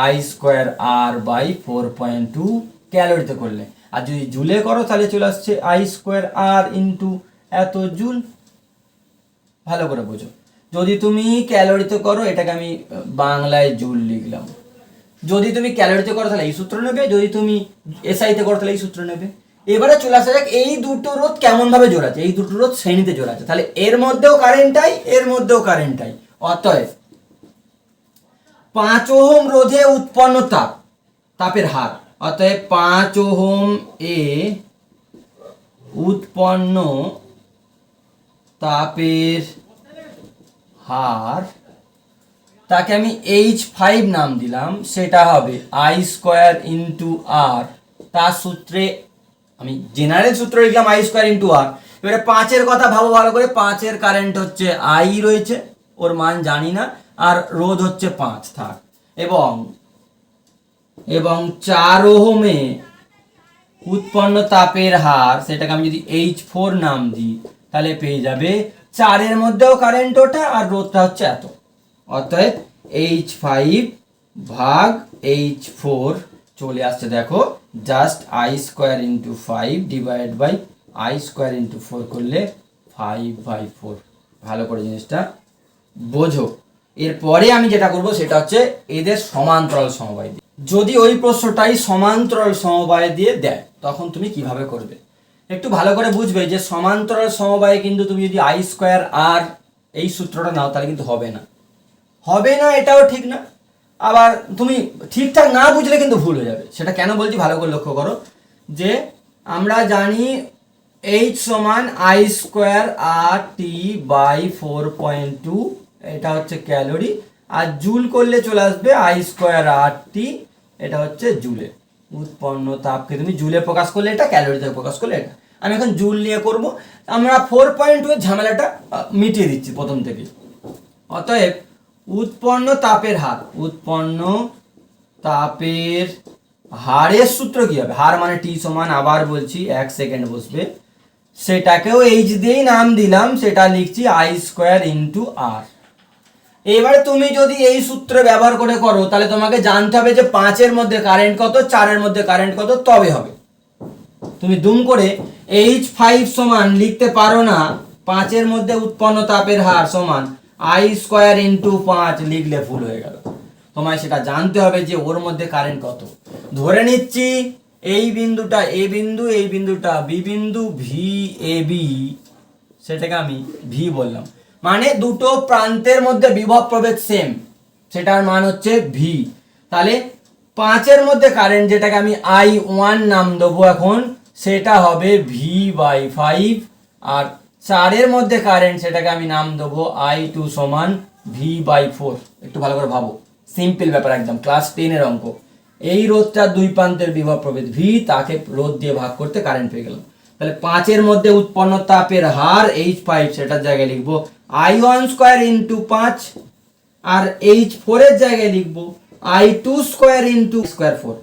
আই স্কোয়ার আর বাই 4.2 ক্যালোরিতে করলে। আর যদি জুলে করো তাহলে চলে আসছে আই স্কোয়ার আর ইন্টু এত জুল। ভালো করে বোঝো, যদি তুমি ক্যালোরিতে করো এটাকে আমি বাংলায় জুল লিখলাম, যদি তুমি ক্যালোরিতে করো তাহলে এই সূত্র নেবে, যদি তুমি এসআইতে করো তাহলে এই সূত্র নেবে। এবারে চলে আসা যাক এই দুটো রোধ কেমন ভাবে জোড়াচ্ছে, এই দুটো রোধ শ্রেণীতে জোড়াচ্ছে, তাহলে এর মধ্যেও কারেন্টটাই এর মধ্যেও কারেন্টটাই, অতএব 5 ওহম রোধে উৎপন্ন তাপের হার, অতএব 5 ওহম এ উৎপন্ন তাপের হার, তাকে আমি H5 নাম দিলাম, সেটা হবে I স্কোয়ার ইন্টু আর, তার সূত্রে আমি জেনারেল সূত্র লিখলাম I স্কোয়ার ইন্টু আর। এবারে 5-এর কথা ভাবো ভালো করে, 5-এর কারেন্ট হচ্ছে I রয়েছে, ওর মান জানি না, আর রোধ হচ্ছে 5 থাক, এবং 4 ওহমে উৎপন্ন তাপের হার, সেটাকে আমি যদি H4 নাম দিই তাহলে পেয়ে যাবে 4-এর মধ্যেও কারেন্ট ওঠা আর রোধটা হচ্ছে এত, অতএব H5 ভাগ H4 চলে আসছে, দেখো just I square into 5 divide by I square into 4 করলে 5/4। ভালো করে জিনিসটা বোঝো। এরপরে আমি যেটা করব সেটা হচ্ছে এদের সমান্তরাল সমবায় দিয়ে, যদি ওই প্রশ্নটাই সমান্তরাল সমবায় দিয়ে দেয় তখন তুমি কিভাবে করবে একটু ভালো করে বুঝবে যে সমান্তরাল সমবায়ে কিন্তু তুমি যদি I স্কোয়ার আর এই সূত্রটা নাও তাহলে কিন্তু হবে না, এটাও ঠিক না, আবার তুমি ঠিকঠাক না বুঝলে কিন্তু ভুল হয়ে যাবে। সেটা কেন বলছি ভালো করে লক্ষ্য করো, যে আমরা জানি H সমান I square R T by 4.2, এটা হচ্ছে ক্যালোরি, আর জুল করলে চলে আসবে I স্কোয়ার আর টি, এটা হচ্ছে জুলে। উৎপন্ন তাপকে তুমি জুলে প্রকাশ করলে এটা, ক্যালোরিতে প্রকাশ করলে এটা। আমি এখন জুল নিয়ে করব, আমরা 4.2 এর ঝামেলাটা মিটিয়ে দিচ্ছি প্রথম থেকে। অতএব উৎপন্ন তাপের হার, উৎপন্ন তাপের হারের সূত্র কি হবে, হার মানে টি সমান, আবার বলছি 1 সেকেন্ড বসবে, সেটাকেও H দিয়েই নাম দিলাম, সেটা লিখছি I স্কোয়ার ইন্টু আর। এবারে তুমি যদি এই সূত্র ব্যবহার করে করো তাহলে তোমাকে জানতে হবে যে 5-এর মধ্যে কারেন্ট কত, 4-এর মধ্যে কারেন্ট কত, তবে হবে। তুমি দুম করে H5 সমান লিখতে পারো না 5-এর মধ্যে উৎপন্ন তাপের হার সমান I স্কোয়ার ইন্টু 5 লিখলে ভুল হয়ে গেল। তোমায় সেটা জানতে হবে যে ওর মধ্যে কারেন্ট কত। ধরে নিচ্ছি এই বিন্দুটা এ বিন্দু, এই বিন্দুটা বি বিন্দু, ভি এ বি, সেটাকে আমি ভি বললাম, মানে দুটো প্রান্তের মধ্যে বিভব প্রভেদ সেম, সেটার মান হচ্ছে ভি। তাহলে 5-এর মধ্যে কারেন্ট, যেটাকে আমি I1 নাম দেবো এখন, সেটা হবে V/5, আর 4-এর মধ্যে কারেন্ট, সেটাকে আমি নাম দেবো I2 সমান V/4। একটু ভালো করে ভাবো, সিম্পল ব্যাপার একদম, ক্লাস 10-এর অঙ্ক। এই রোধটার দুই প্রান্তের বিভব প্রভেদ ভি, তাকে রোধ দিয়ে ভাগ করতে কারেন্ট পেয়ে গেলাম। তাহলে 5-এর মধ্যে উৎপন্ন তাপের হার H5, সেটার জায়গায় লিখবো I1 স্কোয়ার ইন্টু 5, আর H4 এর জায়গায় লিখবো I2 স্কোয়ার ইন্টু স্কোয়ার 4,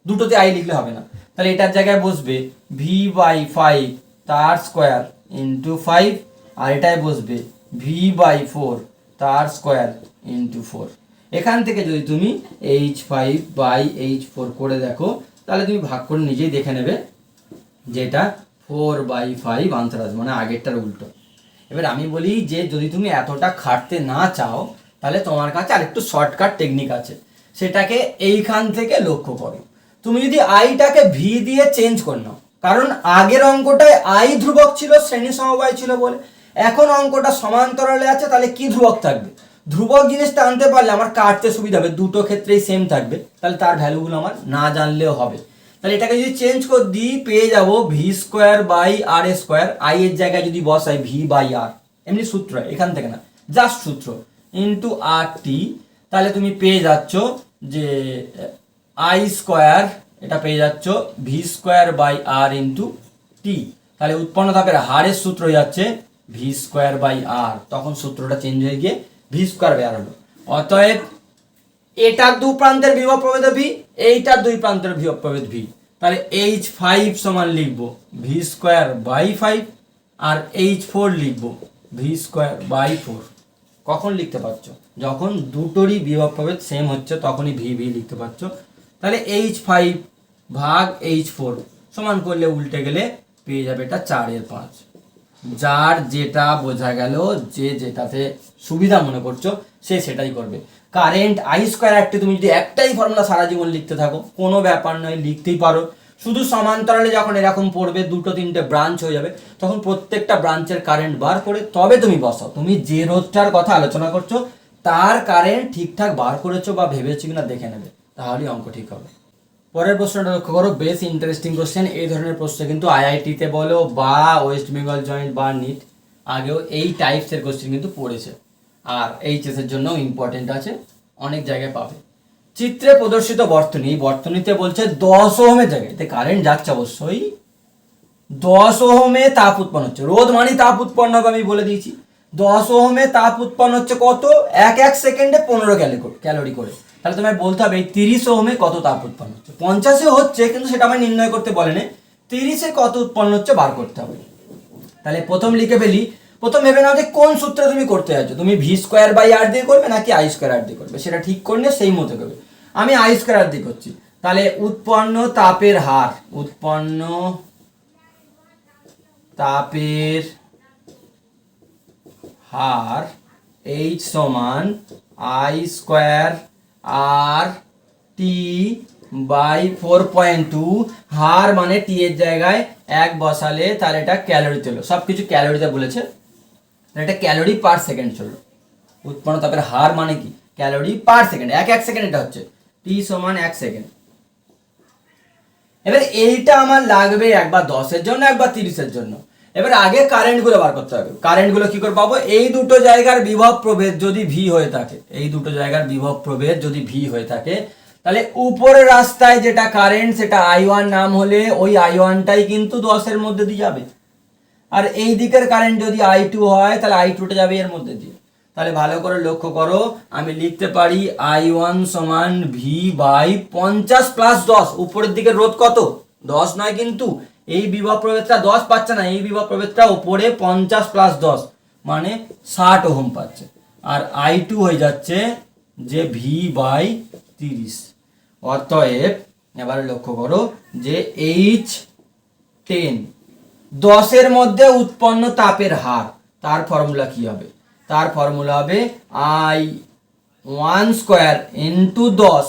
দুটোতে I লিখলে হবে না, তাহলে এটার জায়গায় বসবে V/5 তার স্কোয়ার ইন্টু 5, আর এটাই বসবে V/4 তার স্কোয়ার ইন্টু 4। এখান থেকে যদি তুমি H5/H4 করে দেখো তাহলে তুমি ভাগ করে নিজেই দেখে নেবে যেটা 4/5 আনসার আসবে, মানে আগেরটার উল্টো। এবার আমি বলি যে যদি তুমি এতটা খাটতে না চাও তাহলে তোমার কাছে আরেকটু শর্টকাট টেকনিক আছে, সেটাকে এইখান থেকে লক্ষ্য করো। তুমি যদি আইটাকে ভি দিয়ে চেঞ্জ করে নাও, কারণ আগের অঙ্কটায় আই ধ্রুবক ছিল, শ্রেণী সমবায় ছিল বলে, এখন অঙ্কটা সমান্তরালে আছে, তাহলে কি ধ্রুবক থাকবে, ধ্রুবক জিনিসটা আনতে পারলে আমার কাটতে সুবিধা হবে, দুটো ক্ষেত্রেই সেম থাকবে, তাহলে তার ভ্যালুগুলো আমার না জানলেও হবে। তাহলে এটাকে যদি চেঞ্জ করে দিই পেয়ে যাবো V square by R square, I এর জায়গায় যদি বসাই ভি বাই আর, এমনি সূত্র এখান থেকে না, জাস্ট সূত্র, ইন্টু আর টি, তাহলে তুমি পেয়ে যাচ্ছ যে আই স্কোয়ার, এটা পেয়ে যাচ্ছ V square by R into T. তাহলে উৎপন্ন তাপের হারের সূত্র হয়ে যাচ্ছে ভি স্কোয়ার বাই আর, তখন সূত্রটা চেঞ্জ হয়ে গিয়ে ভি স্কোয়ার বাই আর হলো। অতএব এটার দু প্রান্তের বিভব প্রভেদ ভি, এইটার দুই প্রান্তের বিভব প্রভেদ ভি, তাহলে H5 সমান লিখবো V square by 5, R H4 লিখবো ভি স্কোয়ার বাই 4। কখন লিখতে পারছো, যখন দুটোরই বিভব প্রভেদ সেম হচ্ছে তখনই ভি ভি লিখতে পারছো। তাহলে H5 ভাগ H4 সমান করলে উল্টে গেলে পেয়ে যাবে এটা 4/5। যার যেটা বোঝা গেল, যে যেটাতে সুবিধা মনে করছো সে সেটাই করবে। কারেন্ট আই স্কোয়ার একটি তুমি যদি একটাই ফর্মুলা সারা জীবন লিখতে থাকো কোনো ব্যাপার নয়, লিখতেই পারো। শুধু সমান্তরালে যখন এরকম পড়বে, দুটো তিনটে ব্রাঞ্চ হয়ে যাবে, তখন প্রত্যেকটা ব্রাঞ্চের কারেন্ট বার করে তবে তুমি বসাও। তুমি যে রোধটার কথা আলোচনা করছো তার কারেন্ট ঠিকঠাক বার করেছো বা ভেবেছো কিনা দেখে নেবে, তাহলেই অঙ্ক ঠিক হবে। পরের প্রশ্নটা লক্ষ্য করো, বেশ ইন্টারেস্টিং কোশ্চেন। এই ধরনের প্রশ্ন কিন্তু আইআইটিতে বলো বা ওয়েস্ট বেঙ্গল জয়েন্ট বা নিট আগেও এই টাইপসের কোশ্চেন কিন্তু পড়েছে, আর এইচএস এর জন্য ইম্পর্টেন্ট আছে, অনেক জায়গায় পাবে। চিত্রে প্রদর্শিত বর্তনী, বর্তনীতে বলছে 10 ওহমের জায়গায়, এতে কারেন্ট যাচ্ছে অবশ্যই, 10 ওহমে তাপ উৎপন্ন হচ্ছে। রোধ মানে তাপ উৎপন্ন হবে, আমি বলে দিয়েছি। 10 ওহমে তাপ উৎপন্ন হচ্ছে কত? এক সেকেন্ডে 15 ক্যালোরি করে। তাহলে তোমায় বলতে হবে এই 30 ওহমে কত তাপ উৎপন্ন হচ্ছে। 50-এ হচ্ছে কিন্তু সেটা আমি নির্ণয় করতে বলেনি, 30-এ কত উৎপন্ন হচ্ছে বার করতে হবে। তাহলে প্রথম লিখে ফেলি। প্রথম ভেবে নাও যে কোন সূত্রে তুমি করতে যাচ্ছ, তুমি v²/r দিয়ে করবে নাকি i²r দিয়ে করবে, সেটা ঠিক করলে সেই মতো করবে। আমি i²r দিয়ে করছি। তাহলে উৎপন্ন তাপের হার, উৎপন্ন তাপের হার H সমান I²RT বাই 4.2। হার মানে টি এর জায়গায় 1 বসালে তাহলে এটা ক্যালোরিতে হলো, সব কিছু ক্যালোরিতে বলেছে, এটা ক্যালোরি পার সেকেন্ড চললো। উৎপন্ন তাপের হার মানে কি? ক্যালোরি পার সেকেন্ড, এক সেকেন্ড এটা হচ্ছে, টি সমান 1 সেকেন্ড। এবার এইটা আমার লাগবে একবার 10-এর জন্য, একবার 30-এর জন্য। এবার আগে কারেন্টগুলো বার করতে হবে। কারেন্টগুলো কি করে পাবো? এই দুটো জায়গার বিভব প্রভেদ যদি ভি হয়ে থাকে, এই দুটো জায়গার বিভব প্রভেদ যদি ভি হয়ে থাকে, তাহলে উপরের রাস্তায় যেটা কারেন্ট সেটা I1 নাম হলে ওই I1টাই কিন্তু 10-এর মধ্যে দিয়ে যাবে। আর এই দিকের কারেন্ট যদি I2 হয় তাহলে I2টা যাবে এর মধ্যে দিয়ে। তাহলে ভালো করে লক্ষ্য করো, আমি লিখতে পারি I1 সমান V/50 + 10। উপরের দিকে রোধ কত? 10 নয়, কিন্তু এই বিভব প্রভেদটা 10 পাচ্ছে না, এই বিভব প্রভেদটা উপরে 50 + 10 মানে 60 ওহম পাচ্ছে। আর I2 হয়ে যাচ্ছে যে V/30। অতএব এবারে লক্ষ্য করো যে H10 10-এর মধ্যে উৎপন্ন তাপের হার, তার ফর্মুলা কি হবে? তার ফর্মুলা হবে I1² ইন্টু 10,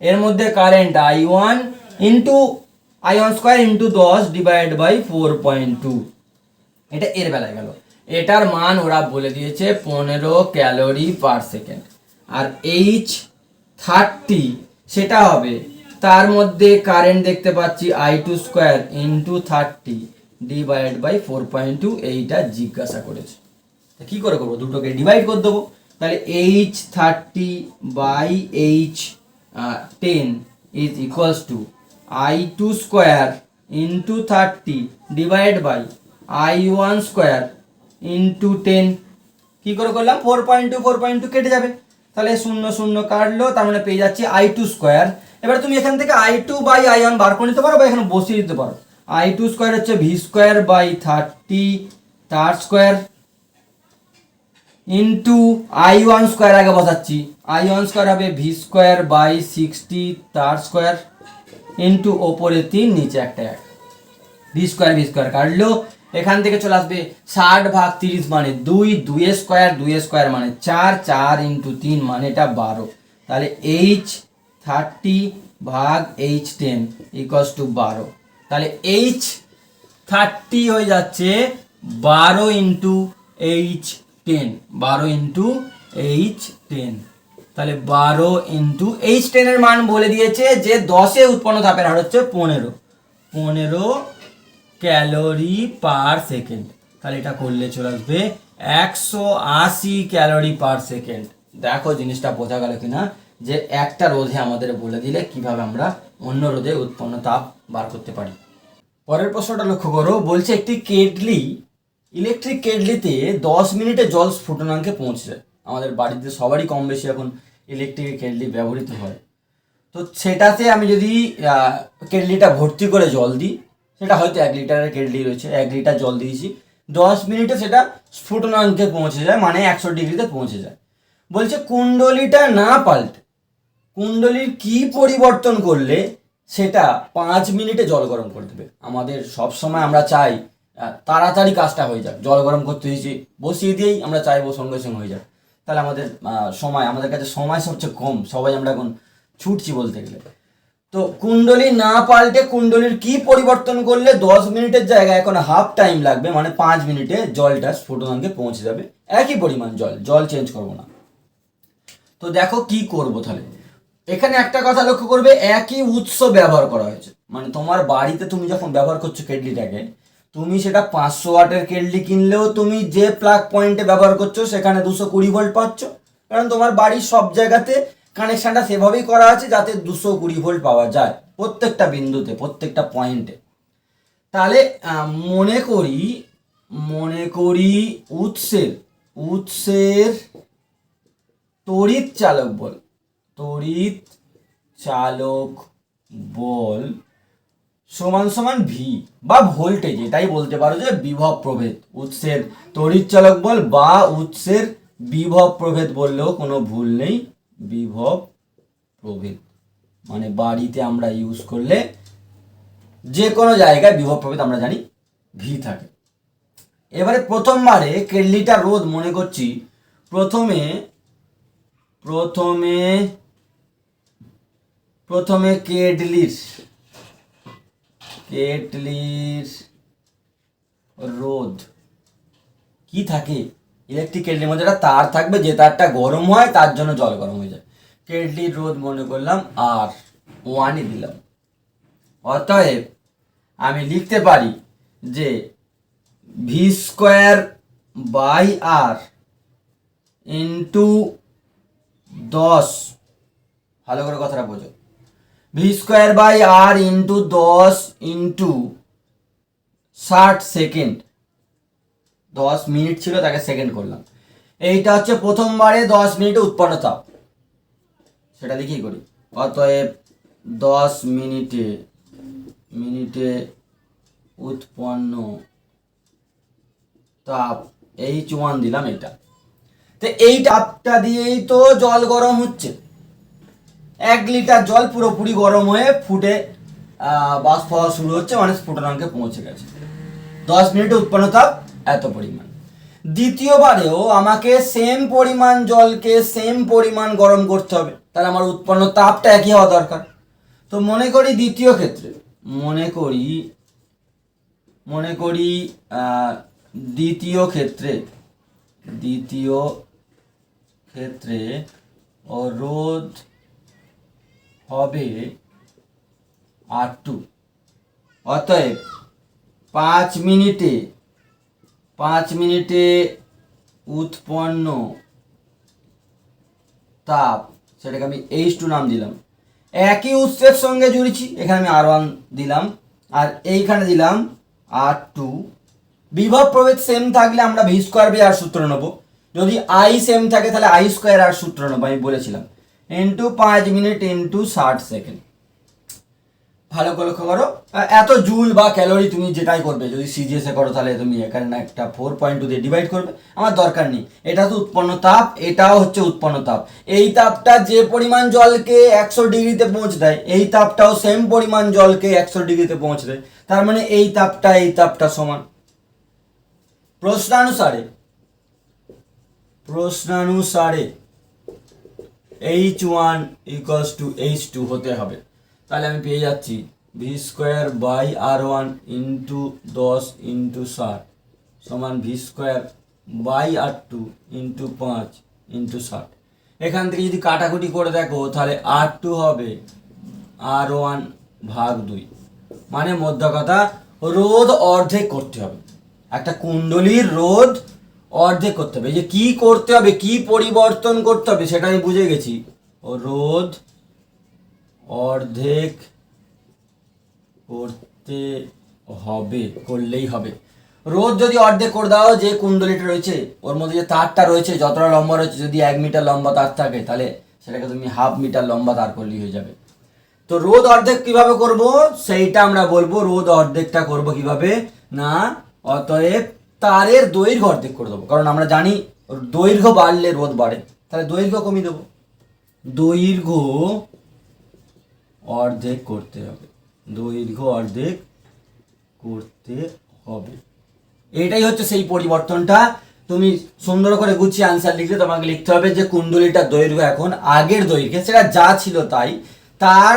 এর মধ্যে current I1² into 10 divide by 4.2। এটা এর বেলায় গেল। এটার মান ওরা বলে দিয়েছে 15 ক্যালোরি পার সেকেন্ড। আর H30 সেটা হবে, তার মধ্যে কারেন্ট দেখতে পাচ্ছি I2² ইন্টু 30 ডিভাইড বাই 4.2, এইটা জিজ্ঞাসা করেছে। কি করে করবো? দুটোকে ডিভাইড করে দেবো। তাহলে H30/H10 is equals to I2² into 30 divide by I1² into 10। কি করে করলাম? 4.2 কেটে যাবে, তাহলে 0 0 কাটলো, তার মানে পেয়ে যাচ্ছি I2²। এবার তুমি এখান থেকে I2/I1 বার করে নিতে পারো বা এখানে বসিয়ে দিতে পারো। I2² হচ্ছে V²/30 তার স্কোয়ার ইন্টু I1² আগে বসাচ্ছি, I1² হবে V²/60 তার স্কোয়ার ইন্টু ওপরে 3 নিচে একটা 1, V² কাটলো। এখান থেকে চলে আসবে 60/30 মানে 2, 2² মানে 4, 4 ইন্টু 3 মানে এটা 12। তাহলে H30/H10 ইকুয়ালস টু 12। তাহলে H30 হয়ে যাচ্ছে 12 ইন্টু H10, 12 ইন্টু H10। তাহলে 12 ইন্টু H10 এর মান বলে দিয়েছে যে 10-এ উৎপন্ন তাপের হার হচ্ছে 15 ক্যালোরি পার সেকেন্ড। তাহলে এটা করলে চলে আসবে 180 ক্যালোরি পার সেকেন্ড। দেখো জিনিসটা বোঝা গেল কিনা, যে একটা রোধে আমাদের বলে দিলে কিভাবে আমরা অন্য রোধে উৎপন্ন তাপ বার করতে পারি। পরের প্রশ্নটা লক্ষ্য করো, বলছে একটি কেটলি, ইলেকট্রিক কেটলিতে 10 মিনিটে জল স্ফুটনাঙ্কে পৌঁছে যায়। আমাদের বাড়িতে সবারই কম বেশি এখন ইলেকট্রিক কেটলি ব্যবহৃত হয়। তো সেটাতে আমি যদি কেটলিটা ভর্তি করে জল দিই, সেটা হয়তো 1 লিটারের কেটলি রয়েছে, 1 লিটার জল দিয়েছি, 10 মিনিটে সেটা স্ফুটনাঙ্কে পৌঁছে যায়, মানে 100 ডিগ্রিতে পৌঁছে যায়। বলছে কুণ্ডলীটা না পাল্টে কুণ্ডলীর কি পরিবর্তন করলে সেটা 5 মিনিটে জল গরম করে দেবে। আমাদের সব সময় আমরা চাই তাড়াতাড়ি কাজটা হয়ে যাক, জল গরম করতে দিয়েছি বসিয়ে দিয়েই আমরা চাইবো সঙ্গে সঙ্গে হয়ে যাক, তাহলে আমাদের আমাদের কাছে সময় সবচেয়ে কম, সবাই আমরা এখন ছুটছি বলতে গেলে। তো কুণ্ডলী না পাল্টে কুণ্ডলীর কি পরিবর্তন করলে 10 মিনিটের জায়গায় এখন হাফ টাইম লাগবে, মানে 5 মিনিটে জলটা স্ফুটনাঙ্কে পৌঁছে যাবে, একই পরিমাণ জল চেঞ্জ করব না। তো দেখো কি করব তাহলে। এখানে একটা কথা লক্ষ্য করবে, একই উৎস ব্যবহার করা হয়েছে, মানে তোমার বাড়িতে তুমি যখন ব্যবহার করছো কেটলিটাকে, তুমি সেটা 500 ওয়াটের কেটলি কিনলেও তুমি যে প্লাগ পয়েন্টে ব্যবহার করছো সেখানে 220 ভোল্ট পাচ্ছ, কারণ তোমার বাড়ির সব জায়গাতে কানেকশানটা সেভাবেই করা আছে যাতে 220 ভোল্ট পাওয়া যায় প্রত্যেকটা বিন্দুতে, প্রত্যেকটা পয়েন্টে। তাহলে মনে করি উৎসের তড়িৎ চালক বল সমান সমান ভি বা ভোল্টেজ, এটাই বলতে পারো যে বিভব প্রভেদ। উৎসের তড়িৎ চালক বল বা উৎসের বিভব প্রভেদ বললেও কোনো ভুল নেই, বিভব প্রভেদ মানে বাড়িতে আমরা ইউজ করলে যে কোনো জায়গায় বিভব প্রভেদ আমরা জানি ভি থাকে। এবারে প্রথমবারে কেটলিটার রোধ মনে করছি, প্রথমে কেটলির রোধ কি থাকে, ইলেকট্রিক কেটলির মধ্যে একটা তার থাকবে, যে তারটা গরম হয় তার জন্য জল গরম হয়ে যায়। কেটলির রোধ মনে করলাম R1 দিলাম। অতএব আমি লিখতে পারি যে V²/R ইন্টু 10, ভালো করে কথাটা বোঝো, V²/R into 10 into 60 second, 10 minute ছিল তাকে সেকেন্ড করলাম। এইটা হচ্ছে প্রথমবারে 10 মিনিটে উৎপন্ন তাপ, সেটা লিখেই করি। অতএব 10 মিনিটে উৎপন্ন তাপ H1 দিলাম এটা। তো এই তাপটা দিয়েই তো জল গরম হচ্ছে, 1 লিটার জল পুরোপুরি গরম হয়ে ফুটে বাষ্প হওয়া শুরু হচ্ছে, মানে স্ফুটনাঙ্কে পৌঁছে গেছে। 10 মিনিটে উৎপন্ন তাপ এত পরিমাণ। দ্বিতীয়বারেও আমাকে সেম পরিমাণ জলকে সেম পরিমাণ গরম করতে হবে, তাহলে আমার উৎপন্ন তাপটা একই হওয়া দরকার। তো মনে করি দ্বিতীয় ক্ষেত্রে রোধ হবে R2। অতএব 5 মিনিটে উৎপন্ন তাপ, সেটাকে আমি H2 নাম দিলাম। একই উৎসের সঙ্গে জুড়েছি, এখানে আমি R1 দিলাম আর এইখানে দিলাম R2। বিভব প্রভেদ সেম থাকলে আমরা V²/R সূত্র নেব, যদি I সেম থাকে তাহলে I²R সূত্র নেব, আমি বলেছিলাম, ইন্টু 5 মিনিট ইন্টু 60 সেকেন্ড। ভালো করে লক্ষ্য করো, এত জুল বা ক্যালোরি তুমি যেটাই করবে, যদি সিজিএসে করো তাহলে তুমি এখানে না একটা 4.2 দিয়ে ডিভাইড করবে, আমার দরকার নেই। এটা তো উৎপন্ন তাপ, এটাও হচ্ছে উৎপন্ন তাপ। এই তাপটা যে পরিমাণ জলকে 100 ডিগ্রিতে পৌঁছে দেয়, এই তাপটাও সেম পরিমাণ জলকে 100 ডিগ্রিতে পৌঁছে দেয়, তার মানে এই তাপটা সমান। প্রশ্নানুসারে H1 = H2 হতে হবে। তাহলে আমি পেয়ে যাচ্ছি V²/R1 ইন্টু 10 ইন্টু 60 সমান V²/R2 ইন্টু 5 ইন্টু 60। এখান থেকে যদি কাটাকুটি করে দেখো তাহলে R2 হবে R1/2, মানে মধ্য কথা রোধ অর্ধেক করতে হবে, একটা কুণ্ডলীর রোধ অর্ধেক করতে হবে। এই যে কি করতে হবে, কি পরিবর্তন করতে হবে সেটা আমি বুঝে গেছি, রোধ অর্ধেক করলেই হবে। রোধ যদি অর্ধেক করে দাও, যে কুণ্ডলীটা রয়েছে ওর মধ্যে যে তারটা রয়েছে যতটা লম্বা রয়েছে, যদি 1 মিটার লম্বা তার থাকে তাহলে সেটাকে তুমি হাফ মিটার লম্বা তার করলেই হয়ে যাবে। তো রোধ অর্ধেক কিভাবে করব সেইটা আমরা বলবো। রোধ অর্ধেকটা করব কিভাবে না, অতএব তারের দৈর্ঘ্য অর্ধেক করে দেবো, কারণ আমরা জানি দৈর্ঘ্য বাড়লে রোধ বাড়ে, তাহলে দৈর্ঘ্য কমিয়ে দেবো, দৈর্ঘ্য অর্ধেক করতে হবে। এটাই হচ্ছে সেই পরিবর্তনটা। তুমি সুন্দর করে গুছিয়ে আনসার লিখলে তোমাকে লিখতে হবে যে কুণ্ডলীটার দৈর্ঘ্য এখন আগের দৈর্ঘ্যে, সেটা যা ছিল তাই, তার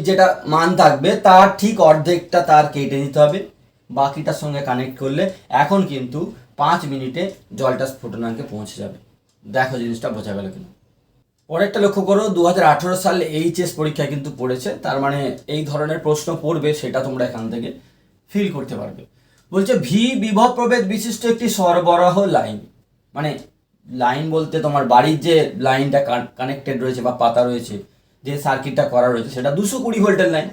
যেটা মান থাকবে তার ঠিক অর্ধেকটা তার কেটে নিতে হবে, বাকিটার সঙ্গে কানেক্ট করলে এখন কিন্তু 5 মিনিটে জলটা স্ফুটনাঙ্কে পৌঁছে যাবে। দেখো জিনিসটা বোঝা গেল কিনা। পরেরটা লক্ষ্য করো, 2018 সালে এইচএস পরীক্ষায় কিন্তু পড়েছে, তার মানে এই ধরনের প্রশ্ন পড়বে সেটা তোমরা এখান থেকে ফিল করতে পারবে। বলছে ভি বিভব প্রভেদ বিশিষ্ট একটি সরবরাহ লাইন, মানে লাইন বলতে তোমার বাড়ির যে লাইনটা কানেক্টেড রয়েছে বা পাতা রয়েছে, যে সার্কিটটা করা রয়েছে সেটা 220 ভোল্টের লাইন।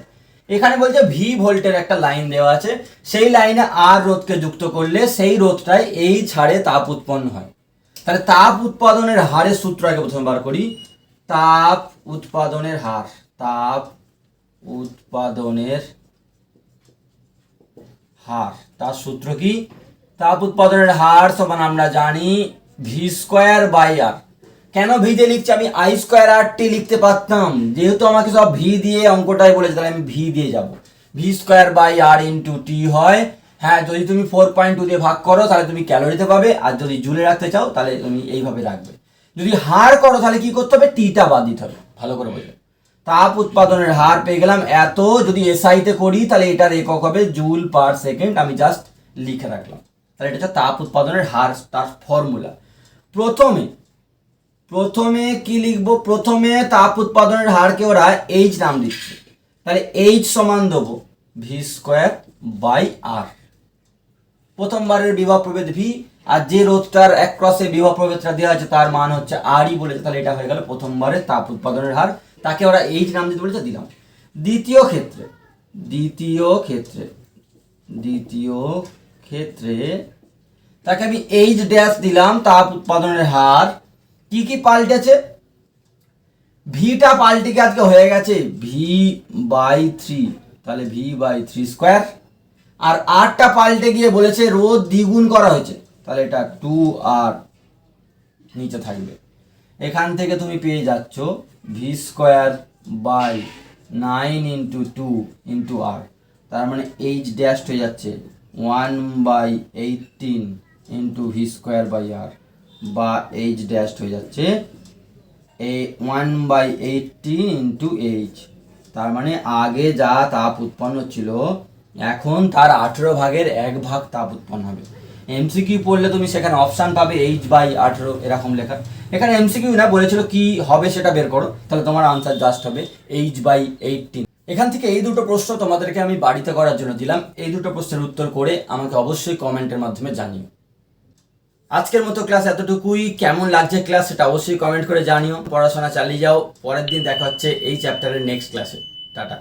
এখানে বলছে ভি ভোল্টের একটা লাইন দেওয়া আছে, সেই লাইনে আর রোধকে যুক্ত করলে সেই রোধটায় এই ছাড়ে তাপ উৎপন্ন হয়। তাহলে তাপ উৎপাদনের হারের সূত্র আগে প্রথমে বার করি। তাপ উৎপাদনের হার, তাপ উৎপাদনের হার, তার সূত্র কি? তাপ উৎপাদনের হার সমান আমরা জানি ভি স্কোয়ার বাই আর। কেন ভি দিয়ে লিখছি? আমি আই স্কোয়ার আর টি লিখতে পারতাম, যেহেতু আমাকে সব ভি দিয়ে অঙ্কটাই বলেছে তাহলে আমি ভি দিয়ে যাব। V square by R into T হয়। হ্যাঁ, যদি তুমি 4.2 দিয়ে ভাগ করো তাহলে তুমি ক্যালোরিতে পাবে, আর যদি জুলে রাখতে চাও তাহলে তুমি এইভাবে রাখবে। যদি হার করো তাহলে কি করতে হবে? টিটা বাদ দিতে হবে। ভালো করে বোঝো। তাপ উৎপাদনের হার পেয়ে গেলাম এত, যদি এসআইতে করি তাহলে এটার একক হবে জুল পার সেকেন্ড, আমি জাস্ট লিখে রাখলাম। তাহলে এটা হচ্ছে তাপ উৎপাদনের হার, তার ফর্মুলা। প্রথমে কি লিখবো? প্রথমে তাপ উৎপাদনের হারকে ওরা এইচ নাম দিচ্ছে, তাহলে এইচ সমান দেবো ভি স্কোয়ার বাই আর। প্রথমবারের বিভব প্রভেদ ভি, আর যে রোধটার এক ক্রসে বিভব প্রভেদটা দেওয়া আছে তার মান হচ্ছে আরই বলেছে, তাহলে এটা হয়ে গেল প্রথমবারের তাপ উৎপাদনের হার, তাকে ওরা এইচ নাম দিতে বলেছে, দিলাম। দ্বিতীয় ক্ষেত্রে তাকে আমি এইচ ড্যাশ দিলাম, তাপ উৎপাদনের হার। কি কি পাল্টেছে? ভিটা পাল্টে কি আজকে হয়ে গেছে ভি বাই 3, তাহলে ভি বাই 3 স্কোয়ার। আর আরটা পাল্টে গিয়ে বলেছে রোধ দ্বিগুণ করা হয়েছে, তাহলে এটা 2 আর নিচে থাকবে। এখান থেকে তুমি পেয়ে যাচ্ছ V square by 9 into 2 into R, তার মানে এইচ ড্যাশ হয়ে যাচ্ছে 1/18 into V square by R, বা এইচ ড্যাশ হয়ে যাচ্ছে 1/18 ইন্টু এইচ। তার মানে আগে যা তাপ উৎপন্ন ছিল এখন তার 18 ভাগের 1 ভাগ তাপ উৎপন্ন হবে। এমসিকিউ পড়লে তুমি সেখানে অপশান পাবে h/18 এরকম লেখা। এখানে এমসিকিউ না, বলেছিল কি হবে সেটা বের করো, তাহলে তোমার আনসার জাস্ট হবে h/18। এখান থেকে এই দুটো প্রশ্ন তোমাদেরকে আমি বাড়িতে করার জন্য দিলাম। এই দুটো প্রশ্নের উত্তর করে আমাকে অবশ্যই কমেন্টের মাধ্যমে জানিও। আজকের মতো ক্লাস এতটুকুই। কেমন লাগছে ক্লাস সেটা অবশ্যই কমেন্ট করে জানিও। পড়াশোনা চালিয়ে যাও। পরের দিন দেখা হচ্ছে এই চ্যাপ্টারের নেক্সট ক্লাসে। টাটা।